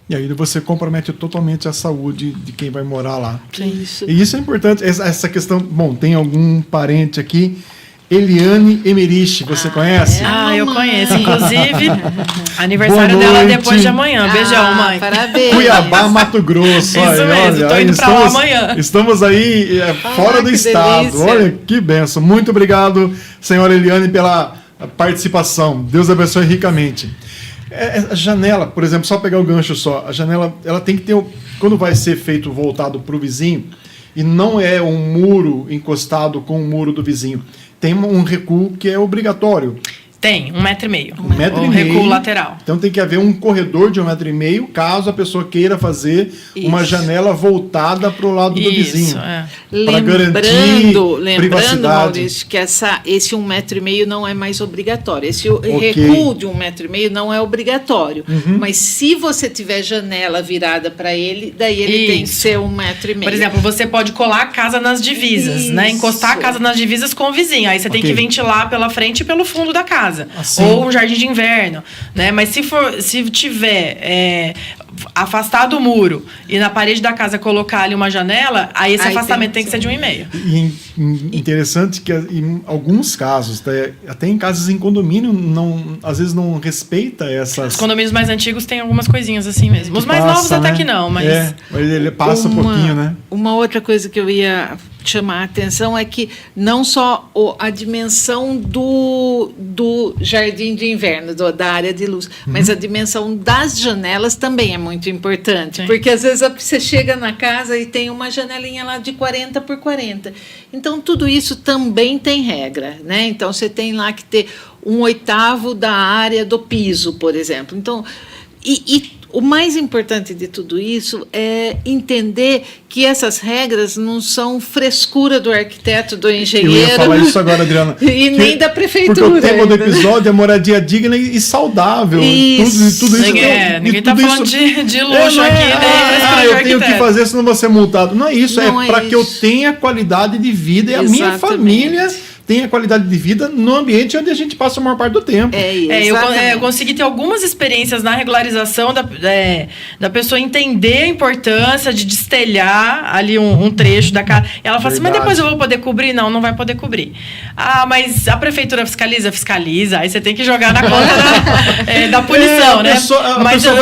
E aí você compromete totalmente a saúde de quem vai morar lá. Isso. E isso é importante, essa questão... Bom, tem algum parente aqui, Eliane Emerich, você conhece? Eu conheço, inclusive, aniversário dela depois de amanhã. Beijão, mãe. Parabéns. Cuiabá, Mato Grosso. Isso mesmo, tô indo pra lá amanhã. Estamos aí fora do estado. Delícia. Olha, que benção. Muito obrigado, senhora Eliane, pela participação. Deus abençoe ricamente. A janela, por exemplo, só pegar o gancho só, a janela ela tem que ter, quando vai ser feito voltado para o vizinho, e não é um muro encostado com o muro do vizinho, tem um recuo que é obrigatório. Tem, 1,5 metro. 1,5 o recuo lateral. Então tem que haver um corredor de 1,5 metro, caso a pessoa queira fazer uma janela voltada para o lado do vizinho. Para garantir privacidade. Maurício, que esse 1,5 metro não é mais obrigatório. Esse recuo de 1,5 metro não é obrigatório. Mas se você tiver janela virada para ele, daí ele tem que ser 1,5 metro. Por exemplo, você pode colar a casa nas divisas, né? Encostar a casa nas divisas com o vizinho. Aí você tem que ventilar pela frente e pelo fundo da casa. Assim. Ou um jardim de inverno, né? Mas se tiver afastar do muro e na parede da casa colocar ali uma janela, aí esse afastamento tem que ser de 1,5. E interessante que em alguns casos, até em casas em condomínio, às vezes não respeita essas... Os condomínios mais antigos têm algumas coisinhas assim mesmo. Os mais novos até que não, mas... mas ele passa um pouquinho, né? Uma outra coisa que eu ia chamar a atenção é que não só a dimensão do jardim de inverno, da área de luz, mas a dimensão das janelas também é muito importante. Sim. Porque às vezes você chega na casa e tem uma janelinha lá de 40 por 40. Então, tudo isso também tem regra, né? Então, você tem lá que ter 1/8 da área do piso, por exemplo. Então, o mais importante de tudo isso é entender que essas regras não são frescura do arquiteto, do engenheiro. Eu ia falar isso agora, Adriana. E nem da prefeitura. Porque o tema do episódio é moradia digna e saudável. Isso. Tudo isso. Ninguém está falando de luxo aqui, né? Eu tenho que fazer, senão vou ser multado. Não é isso, é para que eu tenha qualidade de vida e a minha família tenha qualidade de vida no ambiente onde a gente passa a maior parte do tempo. Eu consegui ter algumas experiências na regularização da pessoa entender a importância de destelhar ali um trecho da casa. Ela fala assim, mas depois eu vou poder cobrir? Não vai poder cobrir. Ah, mas a prefeitura fiscaliza? Fiscaliza. Aí você tem que jogar na conta da punição, né? Mas eu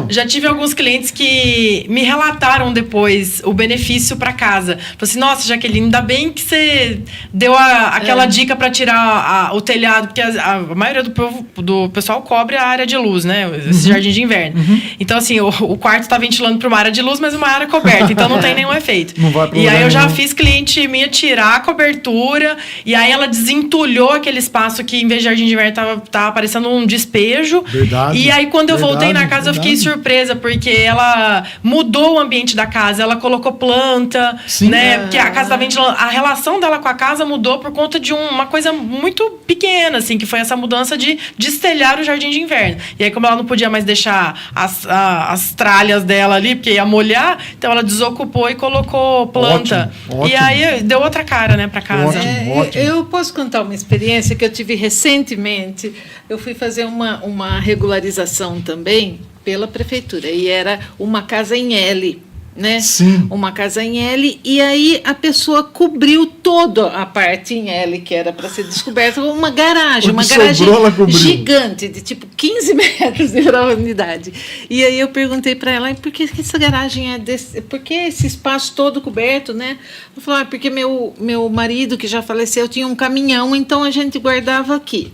já tive alguns clientes que me relataram depois o benefício para casa. Falei assim, nossa, Jaqueline, ainda bem que você deu aquela dica para tirar o telhado, porque a maioria do pessoal cobre a área de luz, né? Esse jardim de inverno. Então, assim, o quarto está ventilando para uma área de luz, mas uma área coberta, então não tem nenhum efeito. E aí eu já fiz cliente minha tirar a cobertura, e aí ela desentulhou aquele espaço que, em vez de jardim de inverno, tava parecendo um despejo. Verdade. E aí, quando eu voltei na casa, eu fiquei surpresa, porque ela mudou o ambiente da casa, ela colocou planta, né? Porque a casa tá ventilando. A relação dela com a casa mudou por conta de uma coisa muito pequena, assim, que foi essa mudança de destelhar o jardim de inverno. E aí, como ela não podia mais deixar as tralhas dela ali, porque ia molhar, então ela desocupou e colocou planta. Ótimo. E aí deu outra cara, né, pra casa. Ótimo. Eu posso contar uma experiência que eu tive recentemente. Eu fui fazer uma regularização também pela prefeitura, e era uma casa em L, né? Sim. Uma casa em L, e aí a pessoa cobriu toda a parte em L que era para ser descoberta, uma garagem gigante, de tipo 15 metros de profundidade. E aí eu perguntei para ela, por que essa garagem é desse, por que esse espaço todo coberto, né? Ela falou, porque meu marido, que já faleceu, tinha um caminhão, então a gente guardava aqui.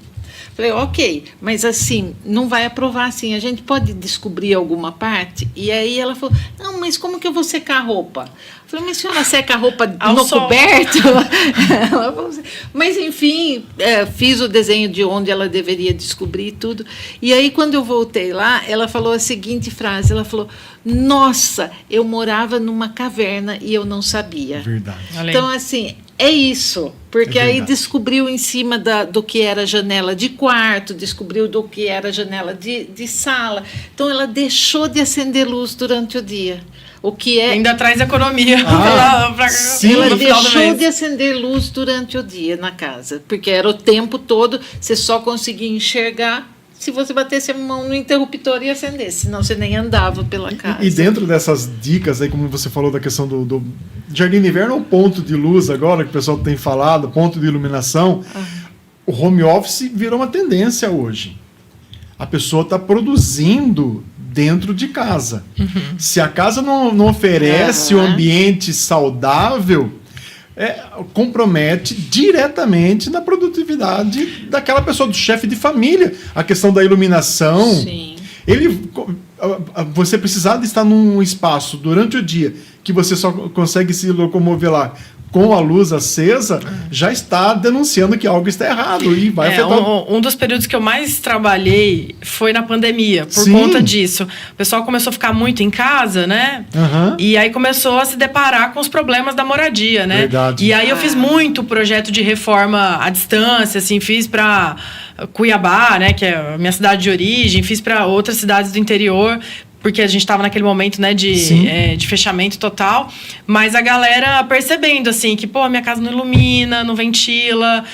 Falei, ok, mas assim, não vai aprovar assim, a gente pode descobrir alguma parte? E aí ela falou, não, mas como que eu vou secar a roupa? Falei, mas a senhora seca a roupa no coberto? Ela falou assim, mas enfim, fiz o desenho de onde ela deveria descobrir tudo. E aí, quando eu voltei lá, ela falou a seguinte frase, ela falou, nossa, eu morava numa caverna e eu não sabia. Verdade. Então, assim, é isso, porque aí descobriu em cima do que era janela de quarto, descobriu do que era janela de sala. Então, ela deixou de acender luz durante o dia. O que é... Ainda traz economia. Sim, ela deixou de acender luz durante o dia na casa, porque era o tempo todo, você só conseguia enxergar se você batesse a mão no interruptor e acendesse, senão você nem andava pela casa. E dentro dessas dicas aí, como você falou da questão do jardim de inverno, o ponto de luz agora, que o pessoal tem falado, ponto de iluminação, o home office virou uma tendência hoje. A pessoa está produzindo dentro de casa. Se a casa não oferece um ambiente saudável, compromete diretamente na produtividade daquela pessoa, do chefe de família. A questão da iluminação. Sim. Você precisar de estar num espaço durante o dia que você só consegue se locomover lá com a luz acesa, já está denunciando que algo está errado e vai afetar... Um dos períodos que eu mais trabalhei foi na pandemia, por conta disso. O pessoal começou a ficar muito em casa, né? E aí começou a se deparar com os problemas da moradia, né? Verdade. E aí eu fiz muito projeto de reforma à distância, assim, fiz para Cuiabá, né, que é a minha cidade de origem, fiz para outras cidades do interior, porque a gente estava naquele momento, né, de fechamento total, mas a galera percebendo, assim, que, pô, minha casa não ilumina, não ventila,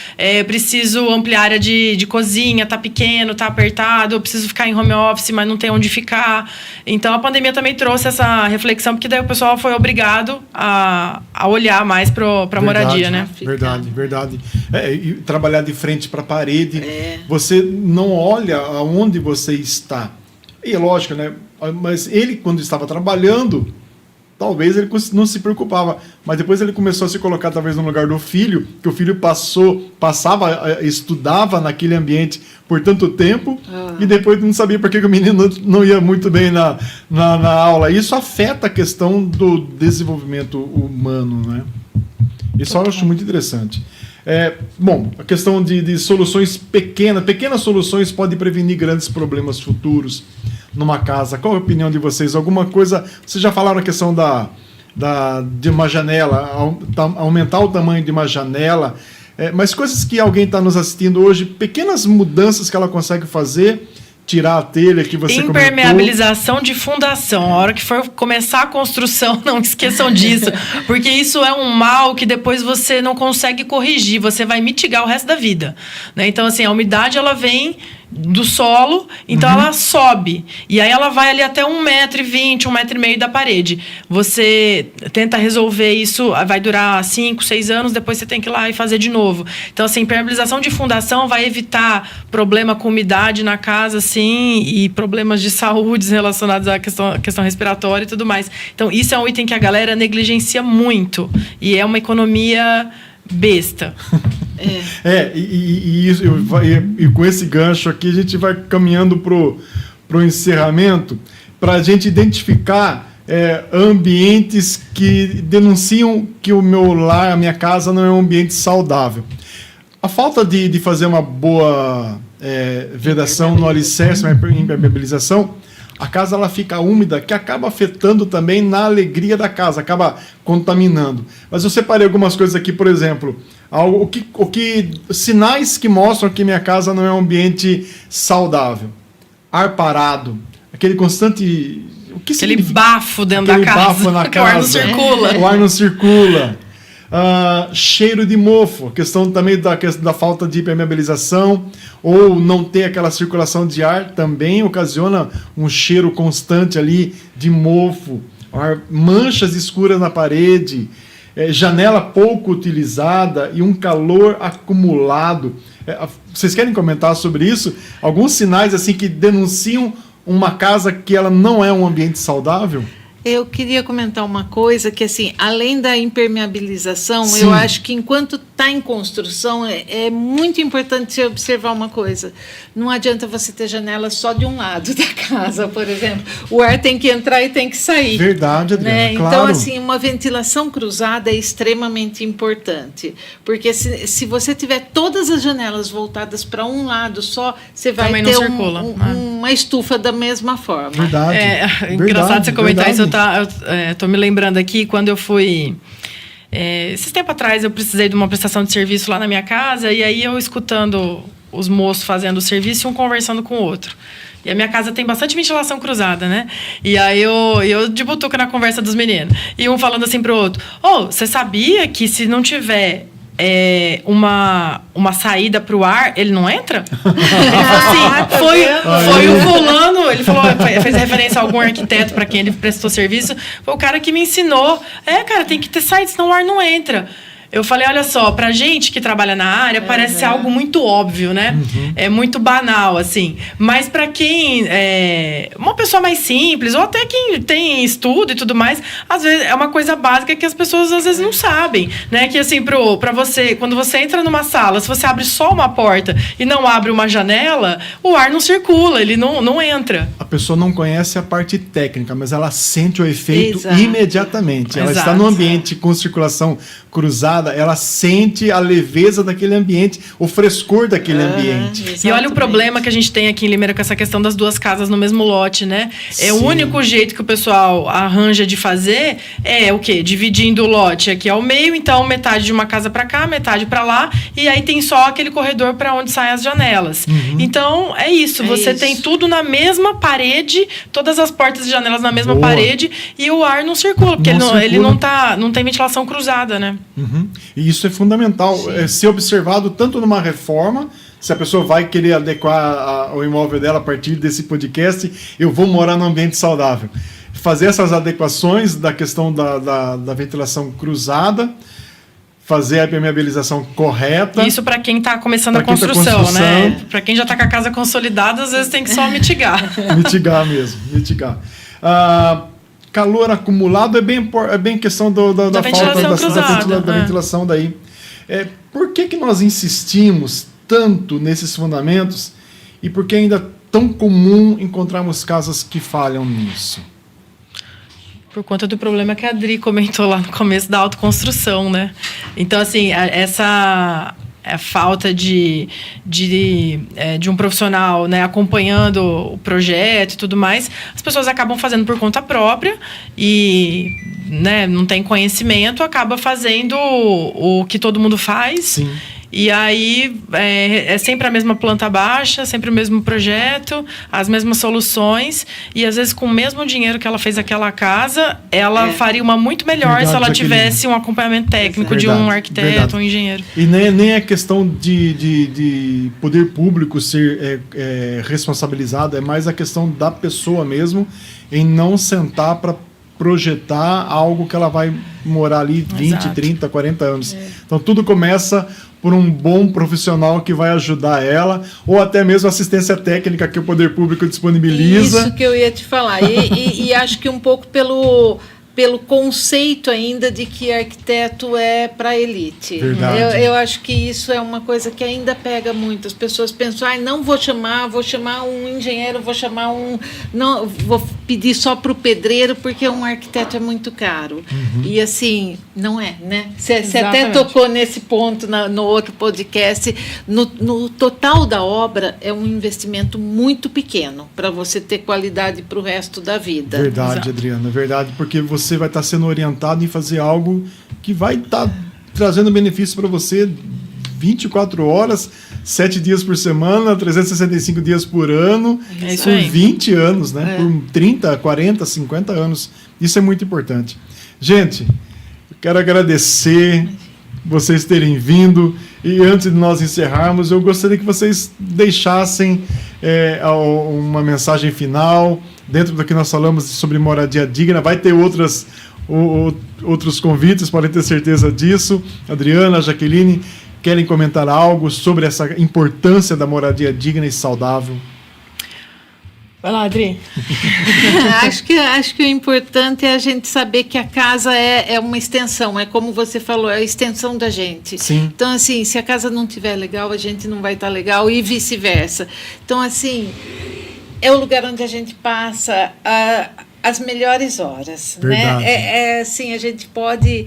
preciso ampliar a área de cozinha, tá pequeno, tá apertado, eu preciso ficar em home office, mas não tem onde ficar. Então, a pandemia também trouxe essa reflexão, porque daí o pessoal foi obrigado a olhar mais para a moradia, né? Verdade. E trabalhar de frente para a parede, você não olha aonde você está. E é lógico, né? Mas ele, quando estava trabalhando, talvez ele não se preocupava. Mas depois ele começou a se colocar, talvez, no lugar do filho, que o filho estudava naquele ambiente por tanto tempo, e depois não sabia por que o menino não ia muito bem na aula. Isso afeta a questão do desenvolvimento humano, né? Isso eu acho muito interessante. Bom, a questão de soluções pequenas soluções podem prevenir grandes problemas futuros numa casa. Qual a opinião de vocês? Alguma coisa... Vocês já falaram a questão de uma janela, aumentar o tamanho de uma janela, mas coisas que alguém está nos assistindo hoje, pequenas mudanças que ela consegue fazer, tirar a telha que você comentou. Impermeabilização de fundação. A hora que for começar a construção, não esqueçam disso. Porque isso é um mal que depois você não consegue corrigir. Você vai mitigar o resto da vida, né? Então, assim, a umidade, ela vem do solo, então ela sobe. E aí ela vai ali até 1,20 m, 1,5 m da parede. Você tenta resolver isso, vai durar 5, 6 anos, depois você tem que ir lá e fazer de novo. Então, assim, impermeabilização de fundação vai evitar problema com umidade na casa, assim, e problemas de saúde relacionados à questão respiratória e tudo mais. Então, isso é um item que a galera negligencia muito. E é uma economia besta. E com esse gancho aqui a gente vai caminhando pro encerramento, para a gente identificar ambientes que denunciam que o meu lar, a minha casa, não é um ambiente saudável. A falta de fazer uma boa vedação no alicerce, uma impermeabilização, a casa ela fica úmida, que acaba afetando também na alegria da casa, acaba contaminando. Mas eu separei algumas coisas aqui, por exemplo, sinais que mostram que minha casa não é um ambiente saudável. Ar parado, aquele constante... Aquele bafo dentro da casa, bafo na casa. O ar não circula. O ar não circula. Cheiro de mofo, questão também da falta de impermeabilização ou não ter aquela circulação de ar também ocasiona um cheiro constante ali de mofo, manchas escuras na parede, janela pouco utilizada e um calor acumulado. Vocês querem comentar sobre isso? Alguns sinais assim que denunciam uma casa que ela não é um ambiente saudável? Eu queria comentar uma coisa que, assim, além da impermeabilização, Sim. Eu acho que enquanto está em construção, é muito importante você observar uma coisa. Não adianta você ter janela só de um lado da casa, por exemplo. O ar tem que entrar e tem que sair. Verdade, Adriana, né? claro. Então, assim, uma ventilação cruzada é extremamente importante. Porque se você tiver todas as janelas voltadas para um lado só, você vai também ter uma estufa da mesma forma. Verdade. Engraçado você comentar isso. Eu tô me lembrando aqui, quando eu fui... esses tempos atrás, eu precisei de uma prestação de serviço lá na minha casa, e aí eu escutando os moços fazendo o serviço e um conversando com o outro. E a minha casa tem bastante ventilação cruzada, né? E aí eu de butuca na conversa dos meninos. E um falando assim pro outro: você sabia que se não tiver... uma saída para o ar, ele não entra? Ele falou assim, foi o fulano, ele falou, fez referência a algum arquiteto para quem ele prestou serviço, foi o cara que me ensinou, cara, tem que ter saída, senão o ar não entra. Eu falei, olha só, pra gente que trabalha na área, parece ser algo muito óbvio, né? É muito banal, assim. Mas pra quem uma pessoa mais simples, ou até quem tem estudo e tudo mais, às vezes é uma coisa básica que as pessoas às vezes não sabem, né? Que assim, pra você, quando você entra numa sala, se você abre só uma porta e não abre uma janela, o ar não circula, ele não entra. A pessoa não conhece a parte técnica, mas ela sente o efeito Exato. imediatamente. Ela Exato. está num ambiente com circulação cruzada, cruzada, ela sente a leveza daquele ambiente, o frescor daquele ambiente. Exatamente. E olha o problema que a gente tem aqui em Limeira com essa questão das duas casas no mesmo lote, né? Sim. O único jeito que o pessoal arranja de fazer é o quê? Dividindo o lote aqui ao meio, então metade de uma casa para cá, metade para lá, e aí tem só aquele corredor para onde saem as janelas. Então, é isso. Você tem tudo na mesma parede, todas as portas e janelas na mesma parede, e o ar não circula, porque ele não tem ventilação cruzada, né? E isso é fundamental, ser observado tanto numa reforma, se a pessoa vai querer adequar o imóvel dela a partir desse podcast, eu vou morar num ambiente saudável. Fazer essas adequações da questão da ventilação cruzada, fazer a permeabilização correta. Isso para quem está começando a construção, né? Para quem já está com a casa consolidada, às vezes tem que só mitigar. Mitigar mesmo, mitigar. Calor acumulado é bem questão da falta da ventilação daí. Por que nós insistimos tanto nesses fundamentos e por que ainda é tão comum encontrarmos casas que falham nisso? Por conta do problema que a Adri comentou lá no começo da autoconstrução, né? Então, assim, essa falta de um profissional, né, acompanhando o projeto e tudo mais, as pessoas acabam fazendo por conta própria e, né, não tem conhecimento, acaba fazendo o que todo mundo faz. Sim. E aí é sempre a mesma planta baixa, sempre o mesmo projeto, as mesmas soluções. E às vezes com o mesmo dinheiro que ela fez aquela casa, ela faria uma muito melhor se ela tivesse um acompanhamento técnico de um arquiteto, um engenheiro. E nem é questão de poder público ser responsabilizado, é mais a questão da pessoa mesmo em não sentar para projetar algo que ela vai morar ali 20, 30, 40 anos. Então tudo começa por um bom profissional que vai ajudar ela, ou até mesmo assistência técnica que o poder público disponibiliza. Isso que eu ia te falar. E acho que um pouco pelo conceito ainda de que arquiteto é para elite. Verdade. Eu acho que isso é uma coisa que ainda pega muito. As pessoas pensam, não vou chamar um engenheiro, não, vou pedir só para o pedreiro, porque um arquiteto é muito caro. E assim, não é, né? Você até tocou nesse ponto no outro podcast. No total da obra, é um investimento muito pequeno para você ter qualidade para o resto da vida. Verdade, Adriana, verdade, porque você vai estar sendo orientado em fazer algo que vai estar trazendo benefício para você 24 horas, 7 dias por semana, 365 dias por ano, por 20 anos, né? Por 30, 40, 50 anos. Isso é muito importante. Gente, eu quero agradecer vocês terem vindo e antes de nós encerrarmos, eu gostaria que vocês deixassem uma mensagem final dentro do que nós falamos sobre moradia digna. Vai ter outros convites, podem ter certeza disso. Adriana, Jaqueline, querem comentar algo sobre essa importância da moradia digna e saudável? Vai lá, Adri. Acho que o importante é a gente saber que a casa é uma extensão, é como você falou, é a extensão da gente. Sim. Então, assim, se a casa não estiver legal, a gente não vai estar legal e vice-versa. Então, assim, é o lugar onde a gente passa as melhores horas. Verdade. Né? Assim, a gente pode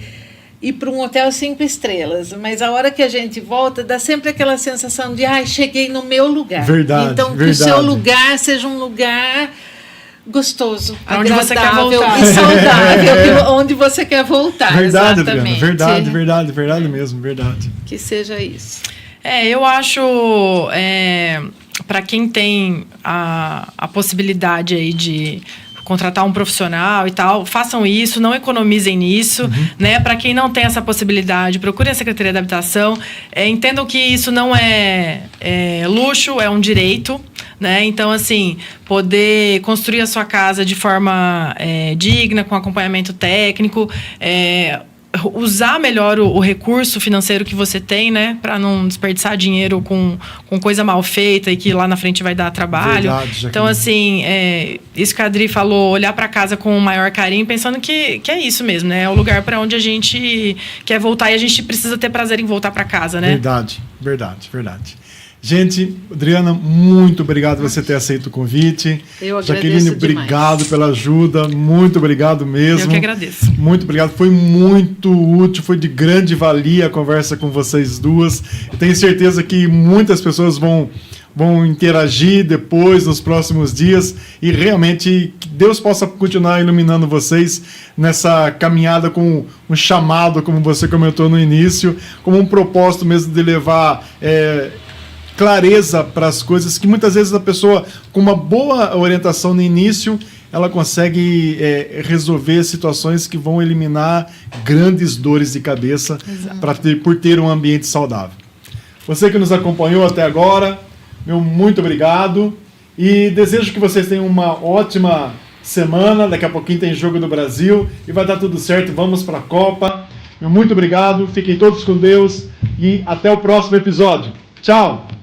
ir para um hotel 5 estrelas, mas a hora que a gente volta, dá sempre aquela sensação de cheguei no meu lugar. Verdade. Então, que o seu lugar seja um lugar gostoso, onde você quer agradável voltar. e saudável, onde você quer voltar. Verdade, exatamente. Adriana, verdade mesmo, verdade. Que seja isso. Eu acho, para quem tem a possibilidade aí de contratar um profissional e tal, façam isso, não economizem nisso, né? Para quem não tem essa possibilidade, procurem a Secretaria da Habitação, entendam que isso não é luxo, é um direito, né? Então, assim, poder construir a sua casa de forma digna, com acompanhamento técnico, usar melhor o recurso financeiro que você tem, né, para não desperdiçar dinheiro com coisa mal feita e que lá na frente vai dar trabalho. Verdade, então, assim, isso que a Adri falou, olhar para casa com o maior carinho, pensando que é isso mesmo, né, é o lugar para onde a gente quer voltar e a gente precisa ter prazer em voltar para casa, né? Verdade. Gente, Adriana, muito obrigado por você ter aceito o convite. Eu agradeço Jaqueline, obrigado demais pela ajuda, muito obrigado mesmo. Eu que agradeço. Muito obrigado, foi muito útil, foi de grande valia a conversa com vocês duas. Eu tenho certeza que muitas pessoas vão interagir depois, nos próximos dias, e realmente que Deus possa continuar iluminando vocês nessa caminhada com um chamado, como você comentou no início, como um propósito mesmo de levar clareza para as coisas, que muitas vezes a pessoa, com uma boa orientação no início, ela consegue resolver situações que vão eliminar grandes dores de cabeça por ter um ambiente saudável. Você que nos acompanhou até agora, meu muito obrigado e desejo que vocês tenham uma ótima semana. Daqui a pouquinho tem Jogo do Brasil e vai dar tudo certo, vamos para a Copa. Meu muito obrigado, fiquem todos com Deus e até o próximo episódio. Tchau!